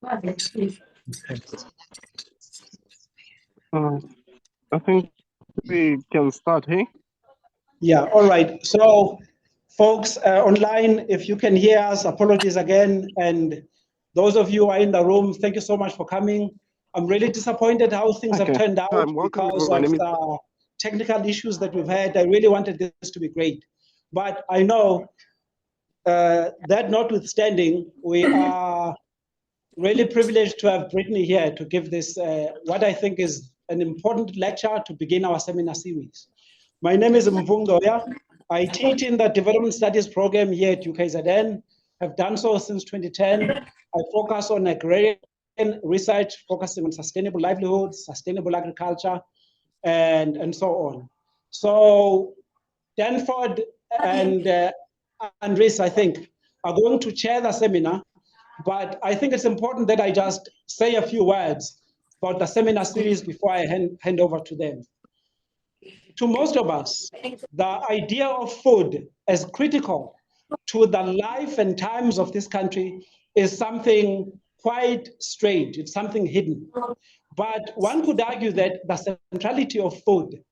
I think we can start, hey? Yeah, all right. So, folks online, if you can hear us, apologies again. And those of you who are in the room, thank you so much for coming. I'm really disappointed how things have turned out Welcome, because everyone. of the technical issues that we've had. I really wanted this to be great. But I know that notwithstanding, we are really privileged to have Brittany here to give this, what I think is an important lecture to begin our seminar series. My name is Mvungoya. I teach in the Development Studies program here at UKZN. I've done so since 2010. I focus on agrarian research, focusing on sustainable livelihoods, sustainable agriculture, and so on. So Danford and Andres, I think, are going to chair the seminar, but I think it's important that I just say a few words about the seminar series before I hand over to them. To most of us, the idea of food as critical to the life and times of this country is something quite strange. It's something hidden. But one could argue that the centrality of food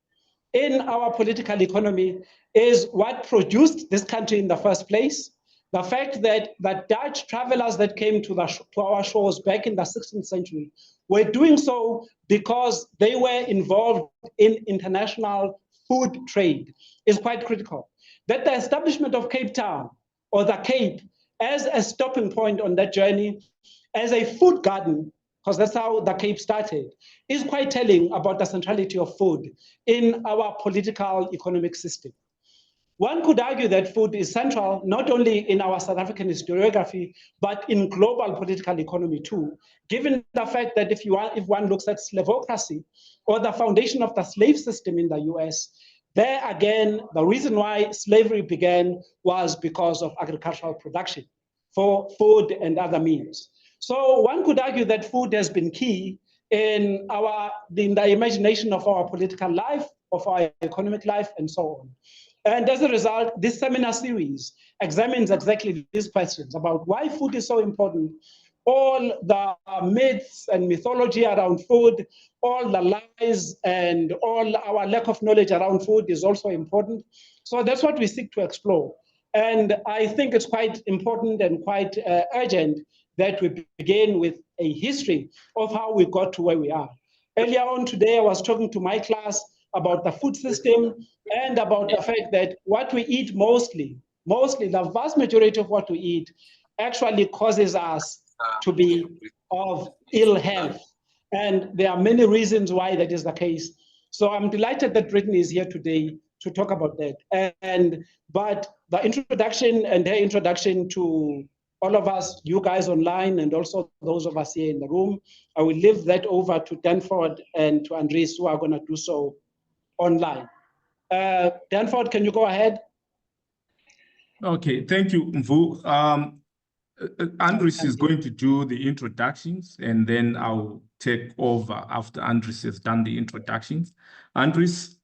in our political economy is what produced this country in the first place. The fact that the Dutch travelers that came to our shores back in the 16th century were doing so because they were involved in international food trade is quite critical. That the establishment of Cape Town or the Cape as a stopping point on that journey, as a food garden, because that's how the Cape started, is quite telling about the centrality of food in our political economic system. One could argue that food is central not only in our South African historiography, but in global political economy too, given the fact that if one looks at slavocracy or the foundation of the slave system in the US, there again, the reason why slavery began was because of agricultural production for food and other means. So one could argue that food has been key in the imagination of our political life, of our economic life, and so on. And as a result, this seminar series examines exactly these questions about why food is so important, all the myths and mythology around food, all the lies and all our lack of knowledge around food is also important. So that's what we seek to explore. And I think it's quite important and quite urgent that we begin with a history of how we got to where we are. Earlier on today, I was talking to my class about the food system and about the fact that what we eat mostly, the vast majority of what we eat actually causes us to be of ill health. And there are many reasons why that is the case. So I'm delighted that Brittany is here today to talk about that. But the introduction and her introduction to all of us, you guys online, and also those of us here in the room, I will leave that over to Danford and to Andres, who are going to do so online. Danford, can you go ahead? Okay, thank you, Mvu. Andres is going to do the introductions, and then I'll take over after Andres has done the introductions. Andres?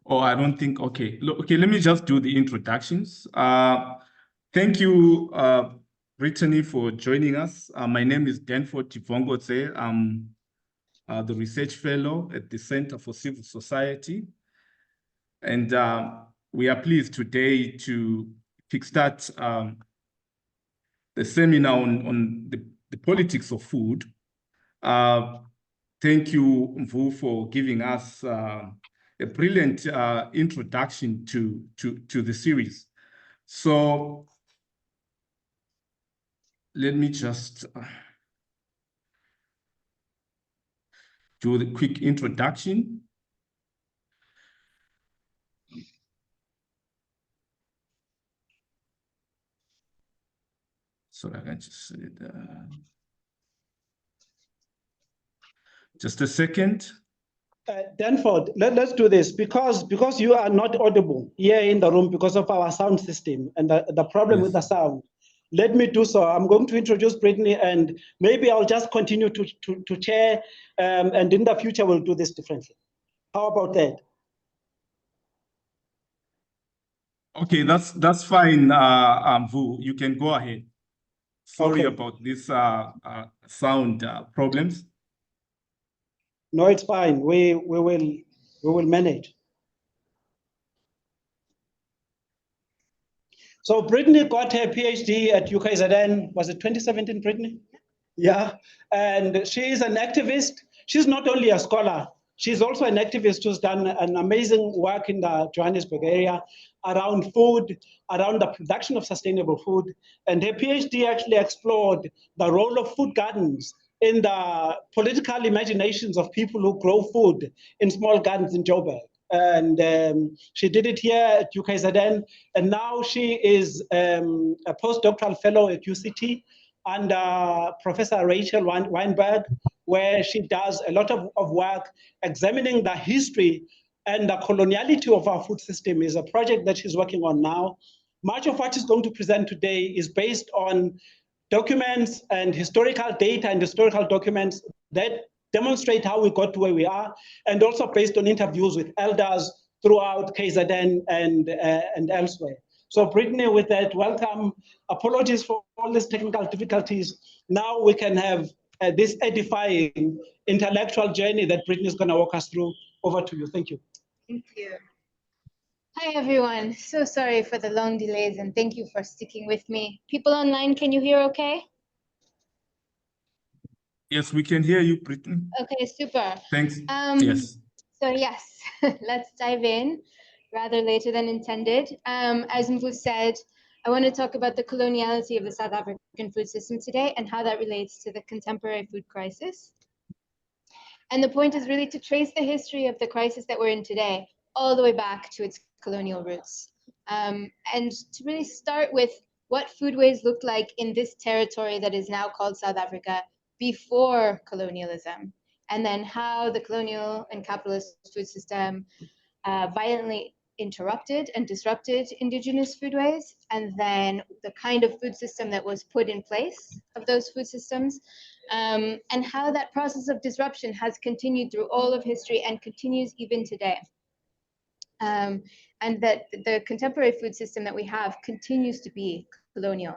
Oh, I don't think, okay. Okay, let me just do the introductions. Thank you, Brittany, for joining us. My name is Danford Tivongotse. I'm the research fellow at the Center for Civil Society. And we are pleased today to kickstart the seminar on the politics of food. Thank you, Mvu, for giving us a brilliant introduction to the series. So let me just do the quick introduction. So I can just say that. Just a second. Danford, let's do this because you are not audible here in the room because of our sound system and the problem with the sound. Let me do so. I'm going to introduce Brittany, and maybe I'll just continue to chair, and in the future we'll do this differently. How about that? Okay, that's fine, Vu. You can go ahead. Sorry Okay. about this sound problems. No, it's fine. We will manage. So Brittany got her PhD at UKZN. Was it 2017, Brittany? Yeah, and she is an activist. She's not only a scholar, she's also an activist who's done an amazing work in the Johannesburg area around food, around the production of sustainable food. And her PhD actually explored the role of food gardens in the political imaginations of people who grow food in small gardens in Joburg. And she did it here at UKZN. And now she is a postdoctoral fellow at UCT under Professor Rachel Weinberg, where she does a lot of work examining the history and the coloniality of our food system. Is a project that she's working on now. Much of what she's going to present today is based on documents and historical data and historical documents that demonstrate how we got to where we are, and also based on interviews with elders throughout KZN and elsewhere. So Brittany, with that, welcome. Apologies for all these technical difficulties. Now we can have this edifying intellectual journey that Brittany is going to walk us through. Over to you. Thank you. Thank you. Hi, everyone. So sorry for the long delays, and thank you for sticking with me. People online, can you hear okay? Yes, we can hear you, Brittany. Okay, super. Thanks. Yes. So yes, let's dive in rather later than intended. As Mvu said, I want to talk about the coloniality of the South African food system today and how that relates to the contemporary food crisis. And the point is really to trace the history of the crisis that we're in today all the way back to its colonial roots. And to really start with what foodways looked like in this territory that is now called South Africa before colonialism, and then how the colonial and capitalist food system violently interrupted and disrupted indigenous foodways, and then the kind of food system that was put in place of those food systems, and how that process of disruption has continued through all of history and continues even today. And that the contemporary food system that we have continues to be colonial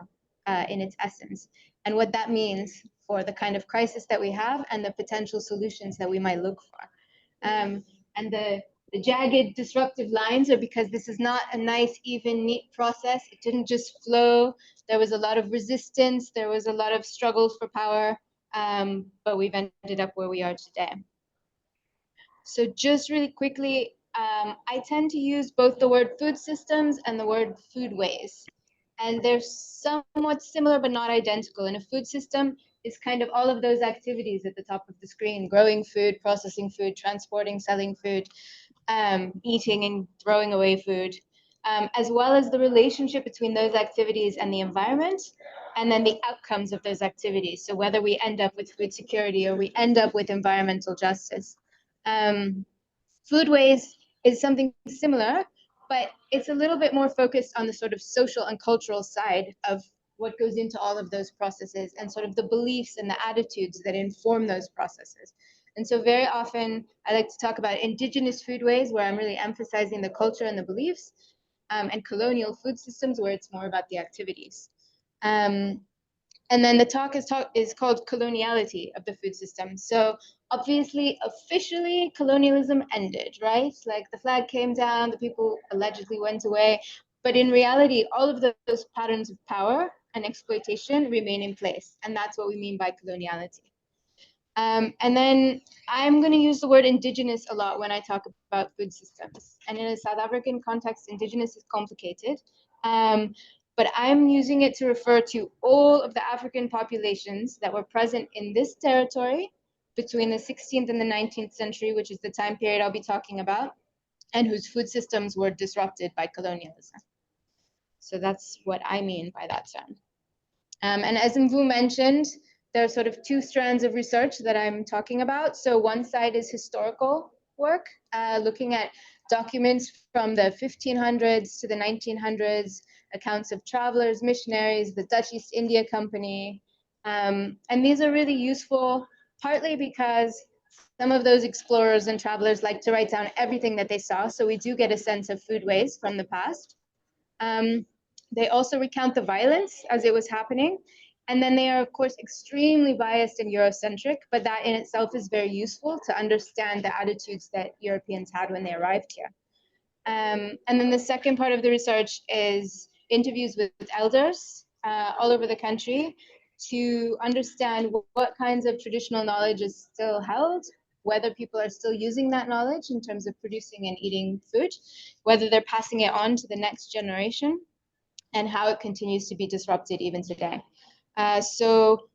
in its essence, and what that means for the kind of crisis that we have and the potential solutions that we might look for. And the jagged disruptive lines are because this is not a nice, even, neat process. It didn't just flow. There was a lot of resistance. There was a lot of struggles for power, but we've ended up where we are today. So just really quickly, I tend to use both the word food systems and the word foodways. And they're somewhat similar, but not identical. And a food system is kind of all of those activities at the top of the screen: growing food, processing food, transporting, selling food, eating and throwing away food, as well as the relationship between those activities and the environment, and then the outcomes of those activities. So whether we end up with food security or we end up with environmental justice. Foodways is something similar, but it's a little bit more focused on the sort of social and cultural side of what goes into all of those processes, and sort of the beliefs and the attitudes that inform those processes. And so very often I like to talk about indigenous foodways, where I'm really emphasizing the culture and the beliefs, and colonial food systems, where it's more about the activities. And then the talk is called coloniality of the food system. So obviously, officially, colonialism ended, right? Like the flag came down, the people allegedly went away. But in reality, all of those patterns of power and exploitation remain in place. And that's what we mean by coloniality. And then I'm going to use the word indigenous a lot when I talk about food systems. And in a South African context, indigenous is complicated. But I'm using it to refer to all of the African populations that were present in this territory between the 16th and the 19th century, which is the time period I'll be talking about, and whose food systems were disrupted by colonialism. So that's what I mean by that term. And as Mvu mentioned, there are sort of two strands of research that I'm talking about. So one side is historical work, looking at documents from the 1500s to the 1900s, accounts of travelers, missionaries, the Dutch East India Company. And these are really useful, partly because Some of those explorers and travelers like to write down everything that they saw, so we do get a sense of foodways from the past. They also recount the violence as it was happening. And then they are, of course, extremely biased and Eurocentric, but that in itself is very useful to understand the attitudes that Europeans had when they arrived here. And then the second part of the research is interviews with elders all over the country to understand what kinds of traditional knowledge is still held, whether people are still using that knowledge in terms of producing and eating food, whether they're passing it on to the next generation, and how it continues to be disrupted even today. So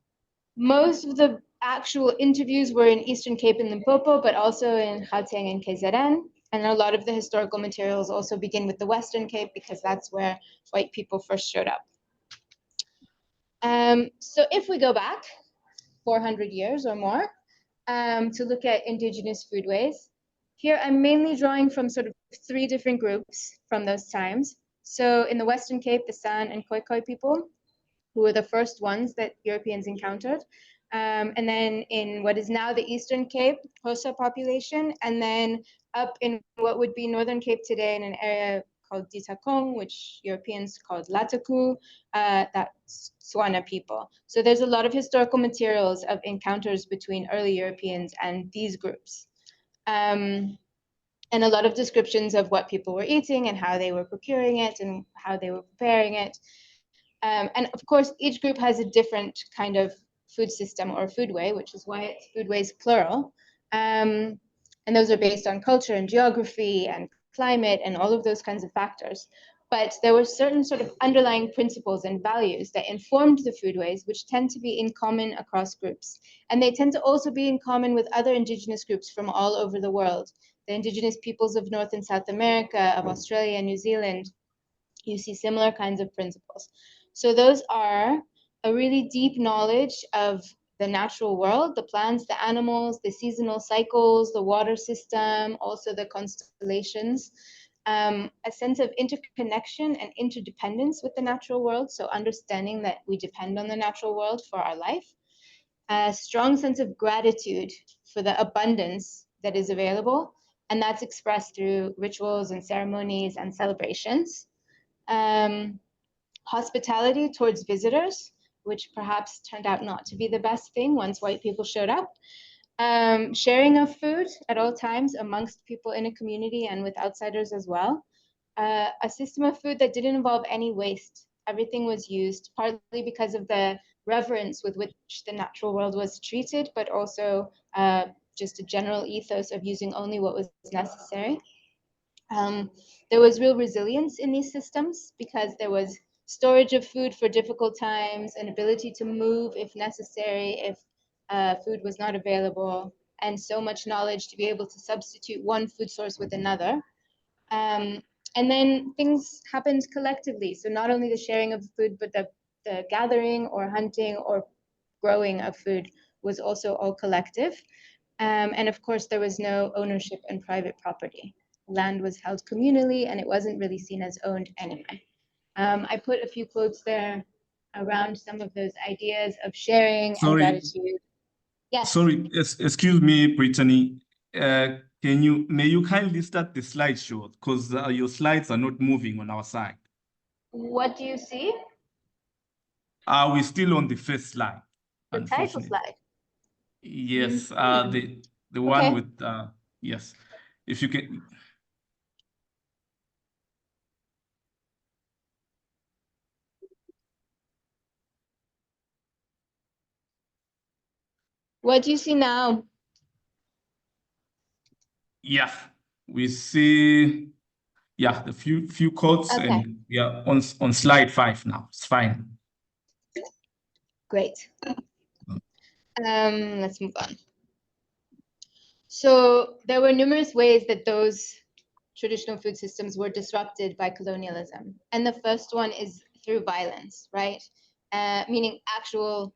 most of the actual interviews were in Eastern Cape and Limpopo, but also in Gauteng and KZN. And a lot of the historical materials also begin with the Western Cape because that's where white people first showed up. So if we go back 400 years or more to look at indigenous foodways, here I'm mainly drawing from sort of 3 different groups from those times. So in the Western Cape, the San and Khoikhoi people, who were the first ones that Europeans encountered. And then in what is now the Eastern Cape, Xhosa population, and then up in what would be Northern Cape today in an area called Ditakong, which Europeans called Lataku, that's Tswana people. So there's a lot of historical materials of encounters between early Europeans and these groups. And a lot of descriptions of what people were eating and how they were procuring it and how they were preparing it. And of course, each group has a different kind of food system or foodway, which is why it's foodways plural. And those are based on culture and geography and climate and all of those kinds of factors. But there were certain sort of underlying principles and values that informed the foodways, which tend to be in common across groups. And they tend to also be in common with other indigenous groups from all over the world. The indigenous peoples of North and South America, of Australia and New Zealand, you see similar kinds of principles. So those are a really deep knowledge of the natural world, the plants, the animals, the seasonal cycles, the water system, also the constellations, a sense of interconnection and interdependence with the natural world, so understanding that we depend on the natural world for our life, a strong sense of gratitude for the abundance that is available, and that's expressed through rituals and ceremonies and celebrations. Hospitality towards visitors, which perhaps turned out not to be the best thing once white people showed up. Sharing of food at all times amongst people in a community and with outsiders as well. A system of food that didn't involve any waste. Everything was used, partly because of the reverence with which the natural world was treated, but also just a general ethos of using only what was necessary. There was real resilience in these systems because there was storage of food for difficult times, an ability to move if necessary, if food was not available, and so much knowledge to be able to substitute one food source with another. And then things happened collectively. So not only the sharing of food, but the gathering or hunting or growing of food was also all collective. And of course, there was no ownership and private property. Land was held communally and it wasn't really seen as owned anyway. I put a few quotes there around some of those ideas of sharing and gratitude. Yes. Sorry, excuse me, Brittany. May you kindly start the slideshow because your slides are not moving on our side. What do you see? We're still on the first slide. The title slide. Yes, the one Okay. with yes. If you can. What do you see now? Yeah, we see. Yeah, the few quotes, Okay. and we are on slide 5 now. It's fine. Great. Let's move on. So there were numerous ways that those traditional food systems were disrupted by colonialism. And the first one is through violence, right? Meaning actual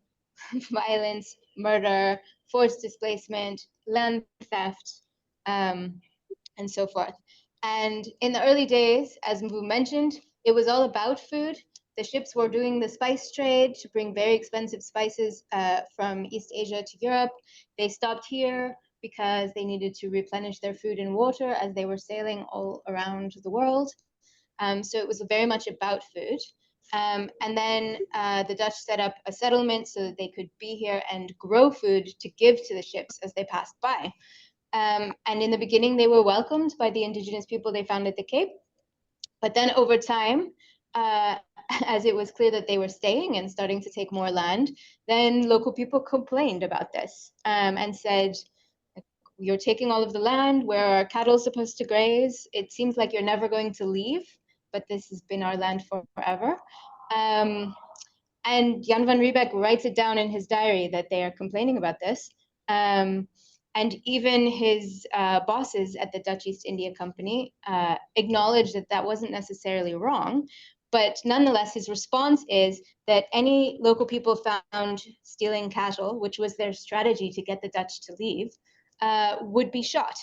violence, murder, forced displacement, land theft, and so forth. And in the early days, as Mbu mentioned, it was all about food. The ships were doing the spice trade to bring very expensive spices from East Asia to Europe. They stopped here, because they needed to replenish their food and water as they were sailing all around the world. So it was very much about food. And then the Dutch set up a settlement so that they could be here and grow food to give to the ships as they passed by. And in the beginning, they were welcomed by the indigenous people they found at the Cape. But then over time, as it was clear that they were staying and starting to take more land, then local people complained about this and said, you're taking all of the land, where are cattle supposed to graze? It seems like you're never going to leave, but this has been our land forever. And Jan van Riebeck writes it down in his diary that they are complaining about this. And even his bosses at the Dutch East India Company acknowledged that that wasn't necessarily wrong. But nonetheless, his response is that any local people found stealing cattle, which was their strategy to get the Dutch to leave, would be shot.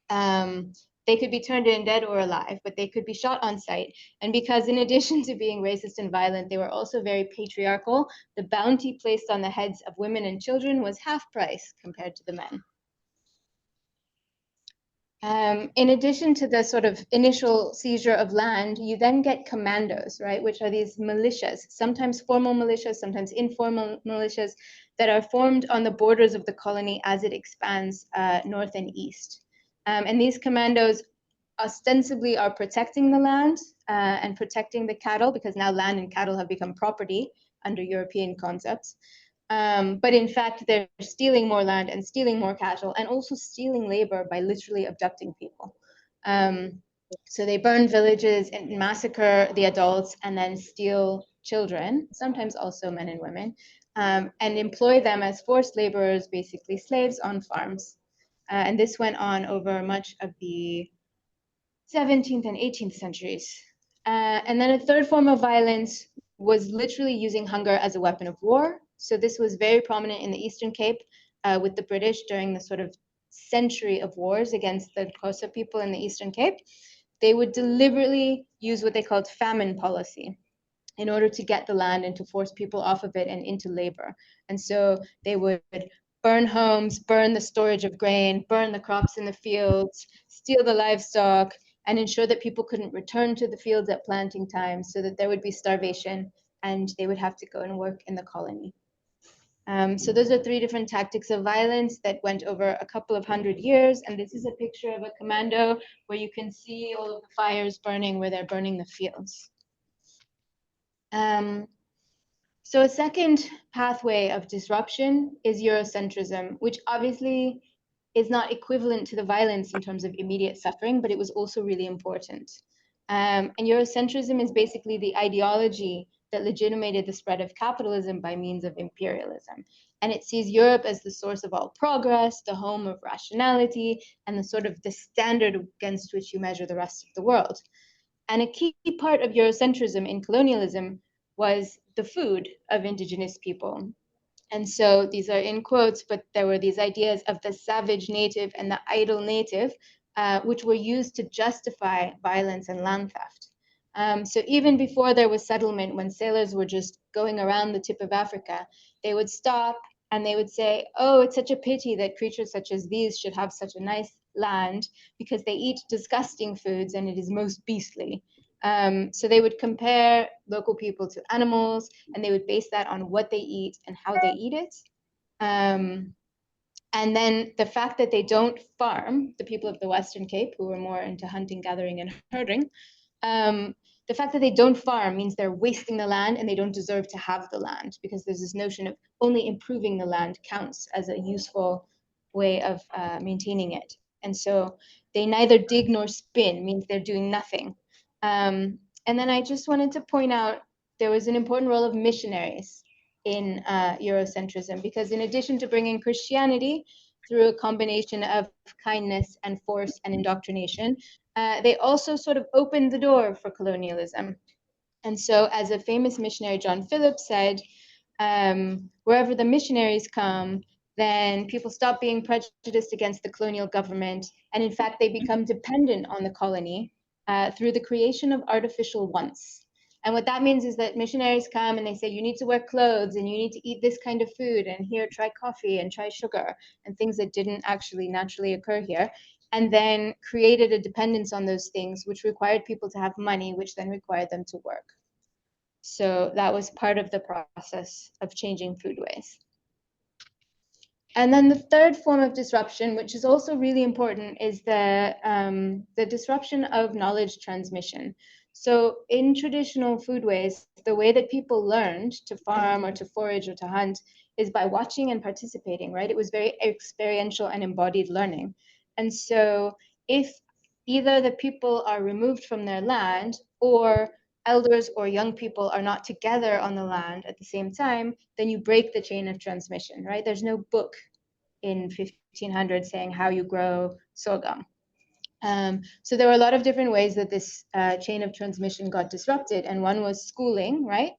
They could be turned in dead or alive, but they could be shot on sight. And because in addition to being racist and violent, they were also very patriarchal, the bounty placed on the heads of women and children was half price compared to the men. In addition to the sort of initial seizure of land, you then get commandos, right, which are these militias, sometimes formal militias, sometimes informal militias, that are formed on the borders of the colony as it expands north and east. And these commandos ostensibly are protecting the land and protecting the cattle, because now land and cattle have become property under European concepts. But in fact, they're stealing more land and stealing more cattle and also stealing labor by literally abducting people. So they burn villages and massacre the adults and then steal children, sometimes also men and women, and employ them as forced laborers, basically slaves on farms. And this went on over much of the 17th and 18th centuries. And then a third form of violence was literally using hunger as a weapon of war. So this was very prominent in the Eastern Cape with the British during the sort of century of wars against the Xhosa people in the Eastern Cape. They would deliberately use what they called famine policy in order to get the land and to force people off of it and into labor. And so they would burn homes, burn the storage of grain, burn the crops in the fields, steal the livestock, and ensure that people couldn't return to the fields at planting time, so that there would be starvation and they would have to go and work in the colony. So those are three different tactics of violence that went over a couple of 100 years. And this is a picture of a commando where you can see all of the fires burning where they're burning the fields. So a second pathway of disruption is Eurocentrism, which obviously is not equivalent to the violence in terms of immediate suffering, but it was also really important. And Eurocentrism is basically the ideology that legitimated the spread of capitalism by means of imperialism. And it sees Europe as the source of all progress, the home of rationality, and the sort of the standard against which you measure the rest of the world. And a key part of Eurocentrism in colonialism was the food of indigenous people. And so these are in quotes, but there were these ideas of the savage native and the idle native, which were used to justify violence and land theft. So even before there was settlement, when sailors were just going around the tip of Africa, they would stop and they would say, oh, it's such a pity that creatures such as these should have such a nice land because they eat disgusting foods and it is most beastly. So they would compare local people to animals, and they would base that on what they eat and how they eat it. And then the fact that they don't farm, the people of the Western Cape, who were more into hunting, gathering, and herding, the fact that they don't farm means they're wasting the land and they don't deserve to have the land, because there's this notion of only improving the land counts as a useful way of maintaining it. And so they neither dig nor spin, means they're doing nothing. And then I just wanted to point out there was an important role of missionaries in Eurocentrism, because in addition to bringing Christianity through a combination of kindness and force and indoctrination, they also sort of opened the door for colonialism. And so, as a famous missionary, John Phillips, said, wherever the missionaries come, then people stop being prejudiced against the colonial government, and in fact, they become dependent on the colony through the creation of artificial wants. And what that means is that missionaries come and they say, you need to wear clothes and you need to eat this kind of food, and here, try coffee and try sugar and things that didn't actually naturally occur here. And then created a dependence on those things, which required people to have money, which then required them to work. So that was part of the process of changing foodways. And then the third form of disruption, which is also really important, is the disruption of knowledge transmission. So in traditional foodways, the way that people learned to farm or to forage or to hunt is by watching and participating, right? It was very experiential and embodied learning. And so if either the people are removed from their land, or elders or young people are not together on the land at the same time, then you break the chain of transmission, right? There's no book in 1500 saying how you grow sorghum. So there were a lot of different ways that this chain of transmission got disrupted. And one was schooling, right?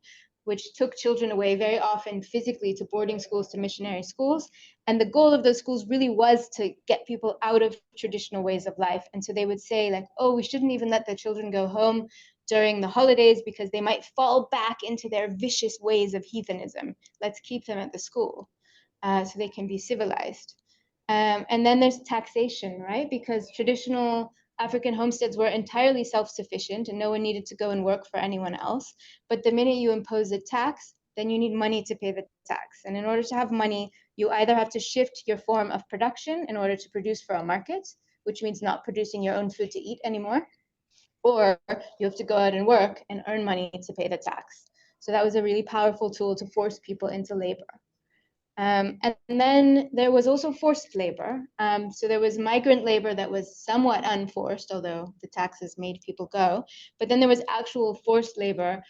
Which took children away very often physically to boarding schools, to missionary schools. And the goal of those schools really was to get people out of traditional ways of life. And so they would say like, oh, we shouldn't even let the children go home during the holidays because they might fall back into their vicious ways of heathenism. Let's keep them at the school so they can be civilized. And then there's taxation, right? Because traditional African homesteads were entirely self-sufficient and no one needed to go and work for anyone else. But the minute you impose a tax, then you need money to pay the tax. And in order to have money, you either have to shift your form of production in order to produce for a market, which means not producing your own food to eat anymore, or you have to go out and work and earn money to pay the tax. So that was a really powerful tool to force people into labor. And then there was also forced labor. So there was migrant labor that was somewhat unforced, although the taxes made people go. But then there was actual forced labor,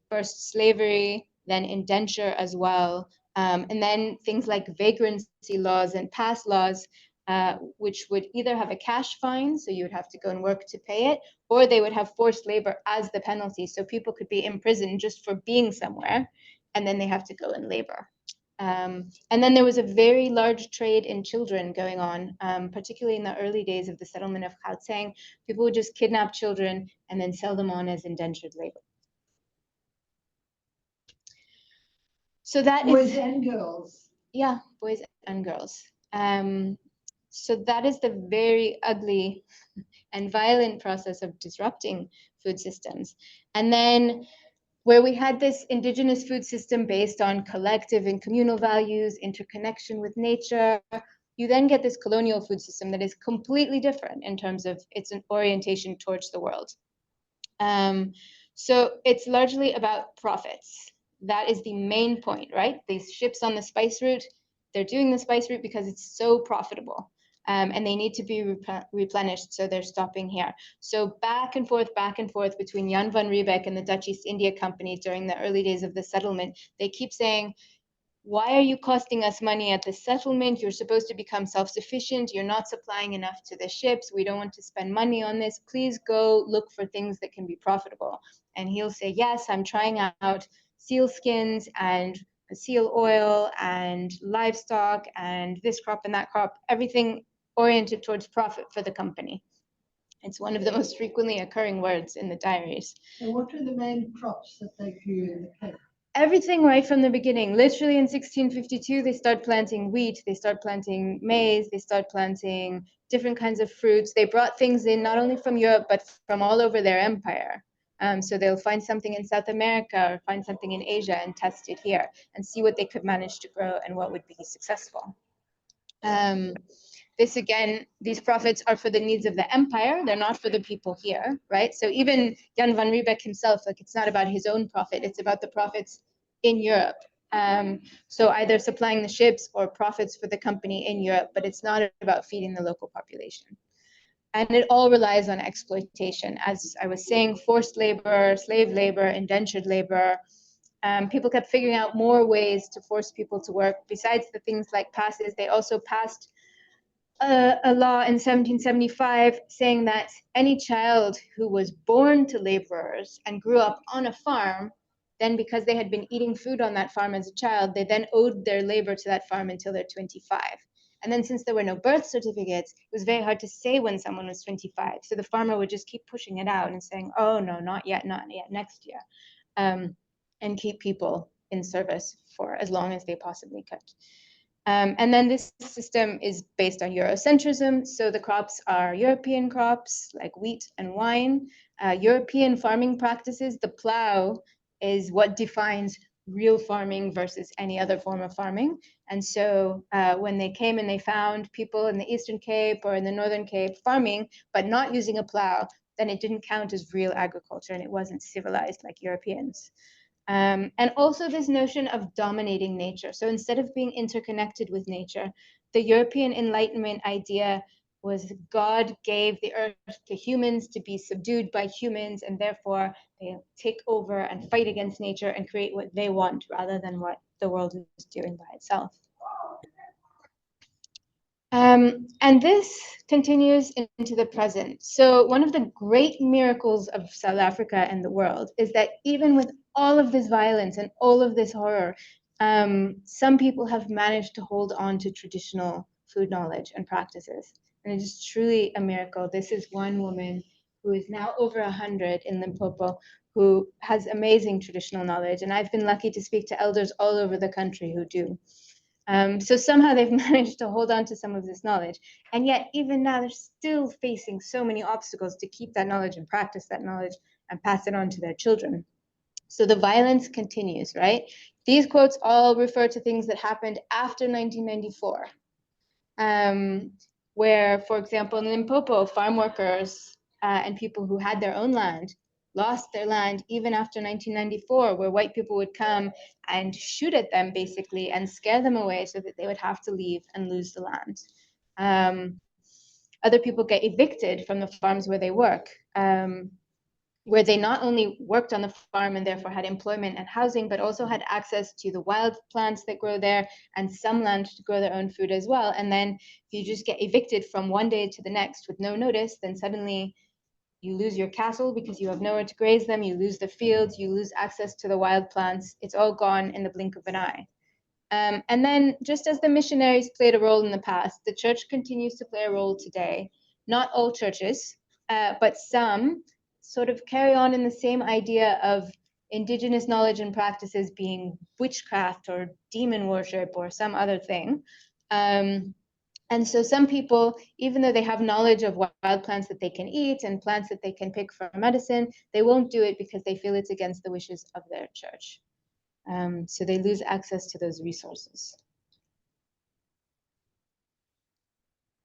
first slavery, then indenture as well. And then things like vagrancy laws and pass laws, which would either have a cash fine, so you would have to go and work to pay it, or they would have forced labor as the penalty. So people could be imprisoned just for being somewhere, and then they have to go and labor. And then there was a very large trade in children going on, particularly in the early days of the settlement of Gauteng. People would just kidnap children and then sell them on as indentured labor. So that boys is, and girls. yeah, boys and girls. So that is the very ugly and violent process of disrupting food systems. And then where we had this indigenous food system based on collective and communal values, interconnection with nature, you then get this colonial food system that is completely different in terms of its orientation towards the world. So it's largely about profits. That is the main point, right? These ships on the spice route, they're doing the spice route because it's so profitable. And they need to be replenished, so they're stopping here. So back and forth between Jan van Riebeeck and the Dutch East India Company during the early days of the settlement, they keep saying, why are you costing us money at the settlement? You're supposed to become self-sufficient. You're not supplying enough to the ships. We don't want to spend money on this. Please go look for things that can be profitable. And he'll say, yes, I'm trying out seal skins and seal oil and livestock and this crop and that crop, everything oriented towards profit for the company. It's one of the most frequently occurring words in the diaries. And what were the main crops that they grew in the Cape? Everything right from the beginning. Literally in 1652, they start planting wheat, they start planting maize, they start planting different kinds of fruits. They brought things in not only from Europe, but from all over their empire. So they'll find something in South America or find something in Asia and test it here and see what they could manage to grow and what would be successful. This again, these profits are for the needs of the empire. They're not for the people here, right? So even Jan van Riebeeck himself, like it's not about his own profit, it's about the profits in Europe. So either supplying the ships or profits for the company in Europe, but it's not about feeding the local population. And it all relies on exploitation. As I was saying, forced labor, slave labor, indentured labor. People kept figuring out more ways to force people to work. Besides the things like passes, they also passed a law in 1775 saying that any child who was born to laborers and grew up on a farm, then because they had been eating food on that farm as a child, they then owed their labor to that farm until they're 25. And then since there were no birth certificates, it was very hard to say when someone was 25. So the farmer would just keep pushing it out and saying, oh, no, not yet, next year. and keep people in service for as long as they possibly could. And then this system is based on Eurocentrism. So the crops are European crops like wheat and wine. European farming practices, the plow is what defines real farming versus any other form of farming. And so when they came and they found people in the Eastern Cape or in the Northern Cape farming, but not using a plow, then it didn't count as real agriculture and it wasn't civilized like Europeans. And also this notion of dominating nature. So instead of being interconnected with nature, the European Enlightenment idea was God gave the earth to humans to be subdued by humans, and therefore they take over and fight against nature and create what they want rather than what the world is doing by itself. And this continues into the present. So one of the great miracles of South Africa and the world is that even with all of this violence and all of this horror, some people have managed to hold on to traditional food knowledge and practices. And it is truly a miracle. This is one woman who is now over 100 in Limpopo, who has amazing traditional knowledge. And I've been lucky to speak to elders all over the country who do. So somehow they've managed to hold on to some of this knowledge. And yet, even now, they're still facing so many obstacles to keep that knowledge and practice that knowledge and pass it on to their children. So the violence continues, right? These quotes all refer to things that happened after 1994, where, for example, in Limpopo, farm workers and people who had their own land lost their land even after 1994, where white people would come and shoot at them basically and scare them away so that they would have to leave and lose the land. Other people get evicted from the farms where they work, where they not only worked on the farm and therefore had employment and housing, but also had access to the wild plants that grow there and some land to grow their own food as well. And then if you just get evicted from one day to the next with no notice, then suddenly you lose your cattle because you have nowhere to graze them, you lose the fields, you lose access to the wild plants. It's all gone in the blink of an eye. And then just as the missionaries played a role in the past, the church continues to play a role today. Not all churches, but some sort of carry on in the same idea of indigenous knowledge and practices being witchcraft or demon worship or some other thing. And so some people, even though they have knowledge of wild plants that they can eat and plants that they can pick for medicine, they won't do it because they feel it's against the wishes of their church. So they lose access to those resources.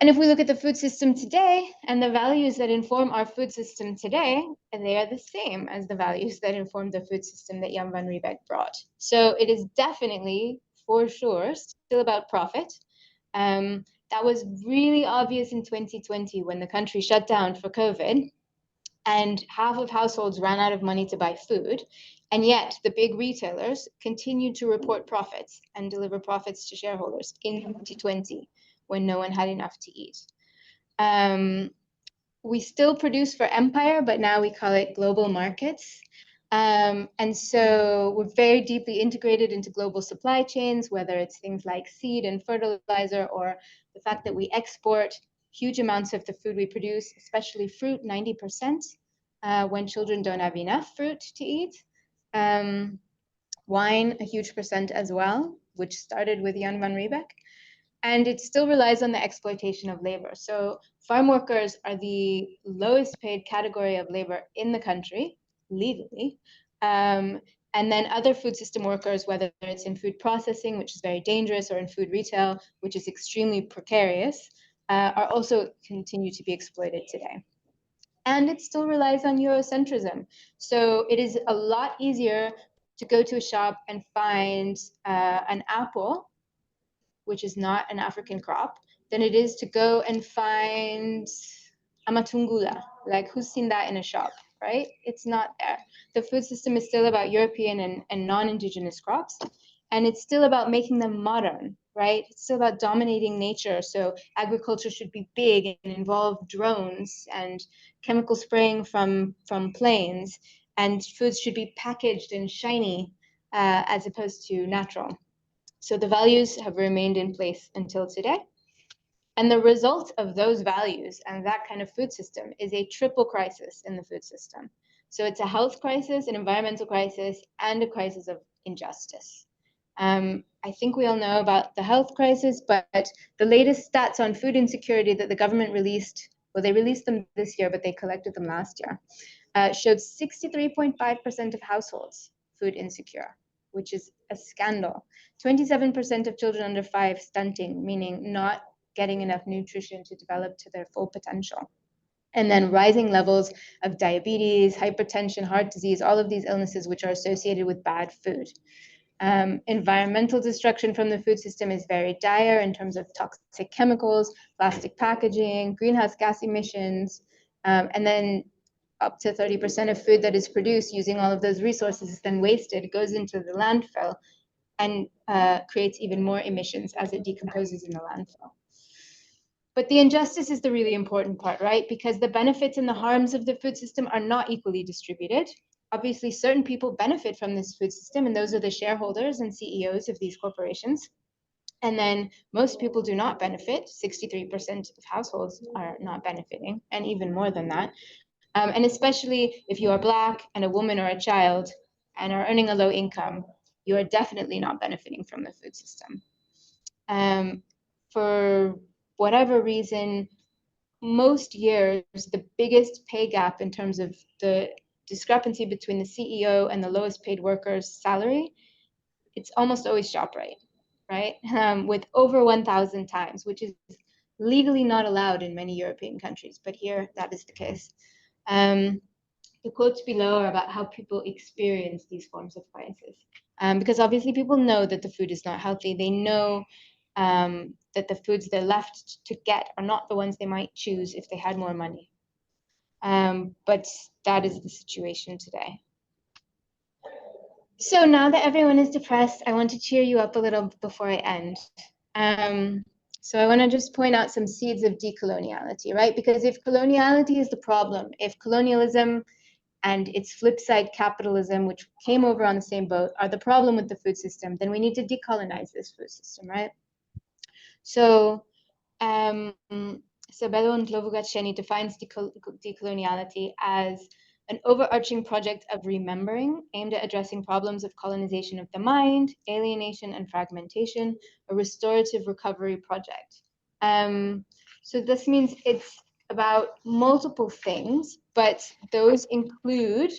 And if we look at the food system today and the values that inform our food system today, they are the same as the values that informed the food system that Jan van Riebeeck brought. So it is definitely, for sure, still about profit. That was really obvious in 2020 when the country shut down for COVID and half of households ran out of money to buy food. And yet the big retailers continued to report profits and deliver profits to shareholders in 2020 when no one had enough to eat. We still produce for empire, but now we call it global markets. And so we're very deeply integrated into global supply chains, whether it's things like seed and fertilizer, or the fact that we export huge amounts of the food we produce, especially fruit, 90%, when children don't have enough fruit to eat. Wine, a huge percent as well, which started with Jan van Riebeeck. And it still relies on the exploitation of labor. So farm workers are the lowest paid category of labor in the country, legally. And then other food system workers, whether it's in food processing, which is very dangerous, or in food retail, which is extremely precarious, are also continue to be exploited today. And it still relies on Eurocentrism. So it is a lot easier to go to a shop and find an apple, which is not an African crop, than it is to go and find amatungula. Like, who's seen that in a shop, right? It's not there. The food system is still about European and non-indigenous crops, and it's still about making them modern, right? It's still about dominating nature. So agriculture should be big and involve drones and chemical spraying from planes, and foods should be packaged and shiny as opposed to natural. So the values have remained in place until today. And the result of those values and that kind of food system is a triple crisis in the food system. So it's a health crisis, an environmental crisis, and a crisis of injustice. I think we all know about the health crisis, but the latest stats on food insecurity that the government released, well, they released them this year, but they collected them last year, showed 63.5% of households food insecure, which is a scandal. 27% of children under 5 stunting, meaning not getting enough nutrition to develop to their full potential. And then rising levels of diabetes, hypertension, heart disease, all of these illnesses which are associated with bad food. Environmental destruction from the food system is very dire in terms of toxic chemicals, plastic packaging, greenhouse gas emissions, and then up to 30% of food that is produced using all of those resources is then wasted, goes into the landfill, and creates even more emissions as it decomposes in the landfill. But the injustice is the really important part, right? Because the benefits and the harms of the food system are not equally distributed. Obviously, certain people benefit from this food system, and those are the shareholders and CEOs of these corporations. And then most people do not benefit. 63% of households are not benefiting, and even more than that. And especially if you are Black and a woman or a child and are earning a low income, you are definitely not benefiting from the food system. For whatever reason, most years, the biggest pay gap in terms of the discrepancy between the CEO and the lowest paid worker's salary, it's almost always ShopRite, right? With over 1,000 times, which is legally not allowed in many European countries, but here that is the case. The quotes below are about how people experience these forms of crisis. Because obviously people know that the food is not healthy. They know that the foods they're left to get are not the ones they might choose if they had more money. But that is the situation today. So now that everyone is depressed, I want to cheer you up a little before I end. So I want to just point out some seeds of decoloniality, right? Because if coloniality is the problem, if colonialism and its flip side, capitalism, which came over on the same boat, are the problem with the food system, then we need to decolonize this food system, right? So, Bello and Glovo-Gatsheni defines decoloniality as an overarching project of remembering aimed at addressing problems of colonization of the mind, alienation and fragmentation, a restorative recovery project. So this means it's about multiple things, but those include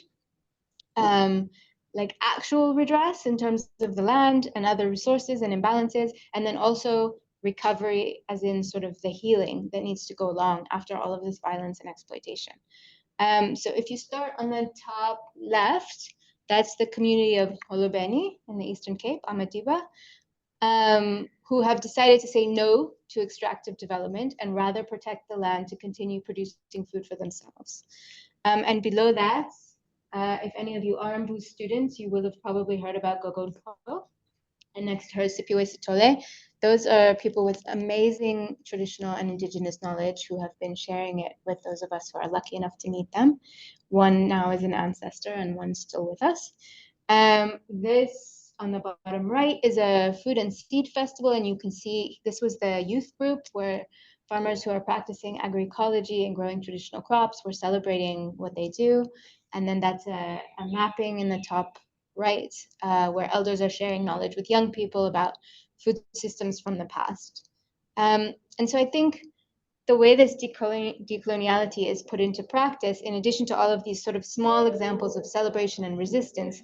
like actual redress in terms of the land and other resources and imbalances, and then also recovery as in sort of the healing that needs to go along after all of this violence and exploitation. So if you start on the top left, that's the community of Holobeni in the Eastern Cape, Amadiba, who have decided to say no to extractive development and rather protect the land to continue producing food for themselves. And below that, if any of you are Mbu students, you will have probably heard about Gogo Nkolo. And next to her is Sipiwe Sitole. Those are people with amazing traditional and indigenous knowledge who have been sharing it with those of us who are lucky enough to meet them. One now is an ancestor and one's still with us. This on the bottom right is a food and seed festival, and you can see this was the youth group where farmers who are practicing agroecology and growing traditional crops were celebrating what they do. And then that's a mapping in the top right, where elders are sharing knowledge with young people about food systems from the past. And so I think the way this decoloniality is put into practice, in addition to all of these sort of small examples of celebration and resistance,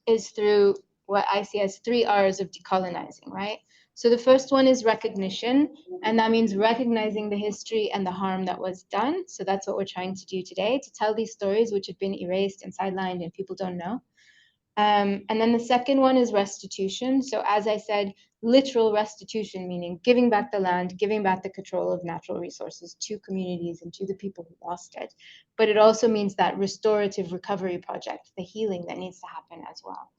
is through what I see as 3 R's of decolonizing, right? So the first one is recognition, and that means recognizing the history and the harm that was done. So that's what we're trying to do today, to tell these stories which have been erased and sidelined and people don't know. And then the second one is restitution. So as I said, literal restitution, meaning giving back the land, giving back the control of natural resources to communities and to the people who lost it. But it also means that restorative recovery project, the healing that needs to happen as well.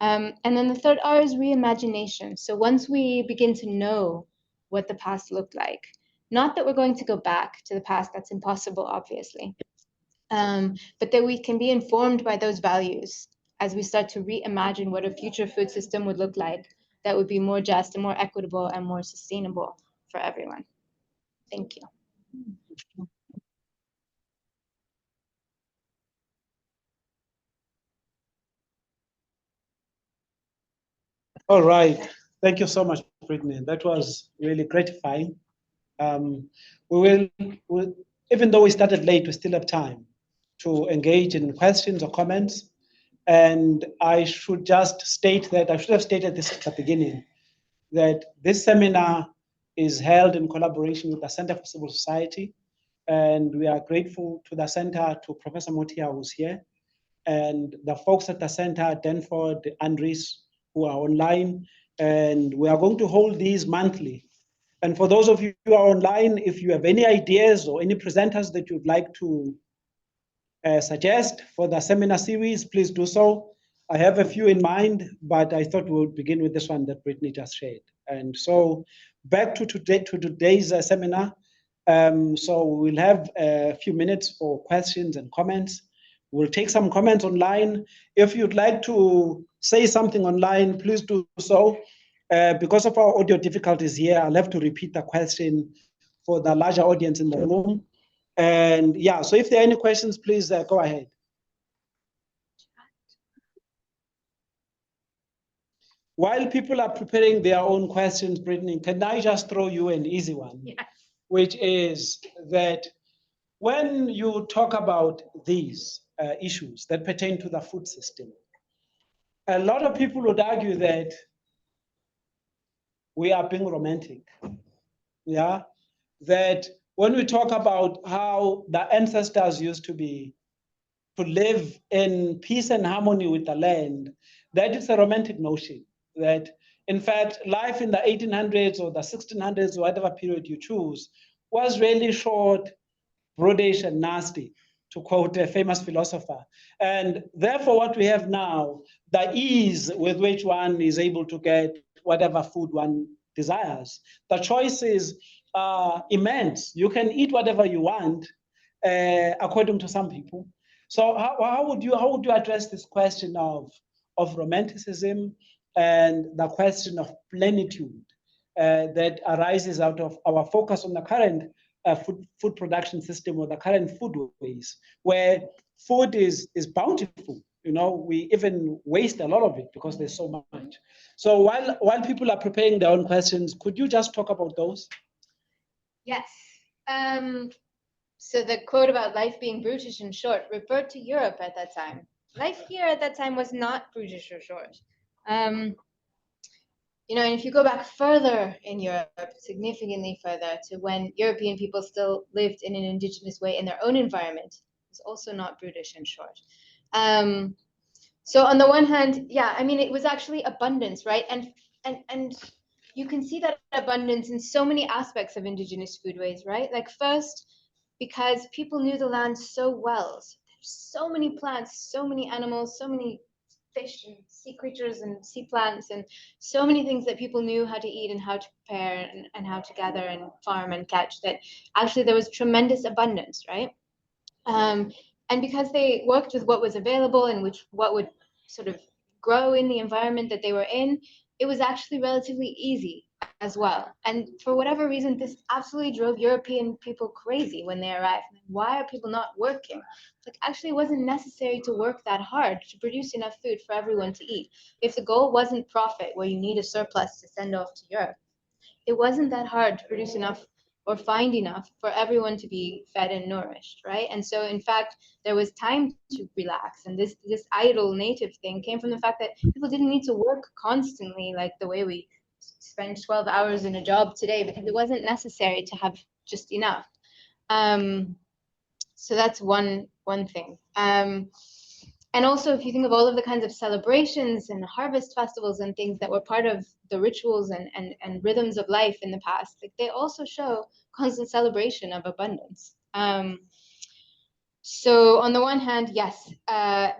And then the third R is reimagination. So once we begin to know what the past looked like, not that we're going to go back to the past, that's impossible, obviously, but that we can be informed by those values as we start to reimagine what a future food system would look like that would be more just and more equitable and more sustainable for everyone. Thank you. All right. Thank you so much, Brittany. That was really gratifying. We'll, even though we started late, we still have time to engage in questions or comments. And I should just state that, I should have stated this at the beginning, that this seminar is held in collaboration with the Center for Civil Society. And we are grateful to the center, to Professor Motia, who's here, and the folks at the center, Denford, Andres, who are online. And we are going to hold these monthly. And for those of you who are online, if you have any ideas or any presenters that you'd like to suggest for the seminar series, please do so. I have a few in mind, but I thought we would begin with this one that Brittany just shared. And so back to today's seminar. So we'll have a few minutes for questions and comments. We'll take some comments online. If you'd like to say something online, please do so. Because of our audio difficulties here, I'll have to repeat the question for the larger audience in the room. And yeah, so if there are any questions, please go ahead. While people are preparing their own questions, Brittany, can I just throw you an easy one? Yes. Which is that when you talk about these issues that pertain to the food system, a lot of people would argue that we are being romantic. Yeah, that when we talk about how the ancestors used to live in peace and harmony with the land, that is a romantic notion. That in fact, life in the 1800s or the 1600s, whatever period you choose, was really short, brutish, and nasty, to quote a famous philosopher. And therefore, what we have now, the ease with which one is able to get whatever food one desires, the choices are immense. You can eat whatever you want, according to some people. So how would you address this question of romanticism and the question of plenitude that arises out of our focus on the current food production system or the current foodways, where food is bountiful? You know, we even waste a lot of it because there's so much. So while people are preparing their own questions, could you just talk about those? Yes. So the quote about life being brutish and short referred to Europe at that time. Life here at that time was not brutish or short. You know, and if you go back further in Europe, significantly further to when European people still lived in an indigenous way in their own environment, it's also not brutish and short. So on the one hand, yeah, I mean, it was actually abundance, right? And you can see that abundance in so many aspects of indigenous foodways, right? Like first, because people knew the land so well. So there's so many plants, so many animals, so many fish and sea creatures and sea plants and so many things that people knew how to eat and how to prepare and how to gather and farm and catch, that actually there was tremendous abundance, right? And because they worked with what was available and what would sort of grow in the environment that they were in, it was actually relatively easy as well. And for whatever reason, this absolutely drove European people crazy when they arrived. Why are people not working? Like, actually, it wasn't necessary to work that hard to produce enough food for everyone to eat. If the goal wasn't profit, where you need a surplus to send off to Europe, it wasn't that hard to produce enough or find enough for everyone to be fed and nourished, right? And so, in fact, there was time to relax. And this idle native thing came from the fact that people didn't need to work constantly like the way we spend 12 hours in a job today, because it wasn't necessary to have just enough. So that's one thing. And also, if you think of all of the kinds of celebrations and harvest festivals and things that were part of the rituals and rhythms of life in the past, like, they also show constant celebration of abundance. So on the one hand, yes,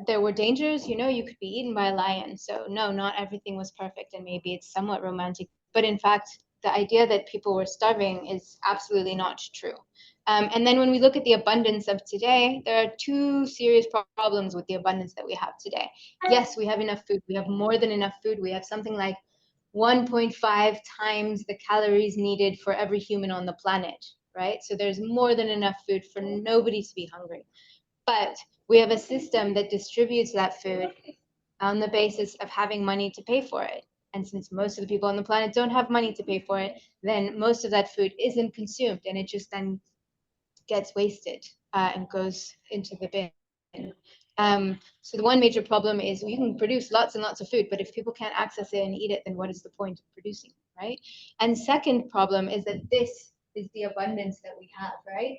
there were dangers. You know, you could be eaten by a lion. So no, not everything was perfect, and maybe it's somewhat romantic. But in fact, the idea that people were starving is absolutely not true. And then when we look at the abundance of today, there are two serious problems with the abundance that we have today. Yes, we have enough food. We have more than enough food. We have something like 1.5 times the calories needed for every human on the planet, right? So there's more than enough food for nobody to be hungry. But we have a system that distributes that food on the basis of having money to pay for it. And since most of the people on the planet don't have money to pay for it, then most of that food isn't consumed, and it just then gets wasted and goes into the bin. So the one major problem is you can produce lots and lots of food, but if people can't access it and eat it, then what is the point of producing, right? And second problem is that this is the abundance that we have, right?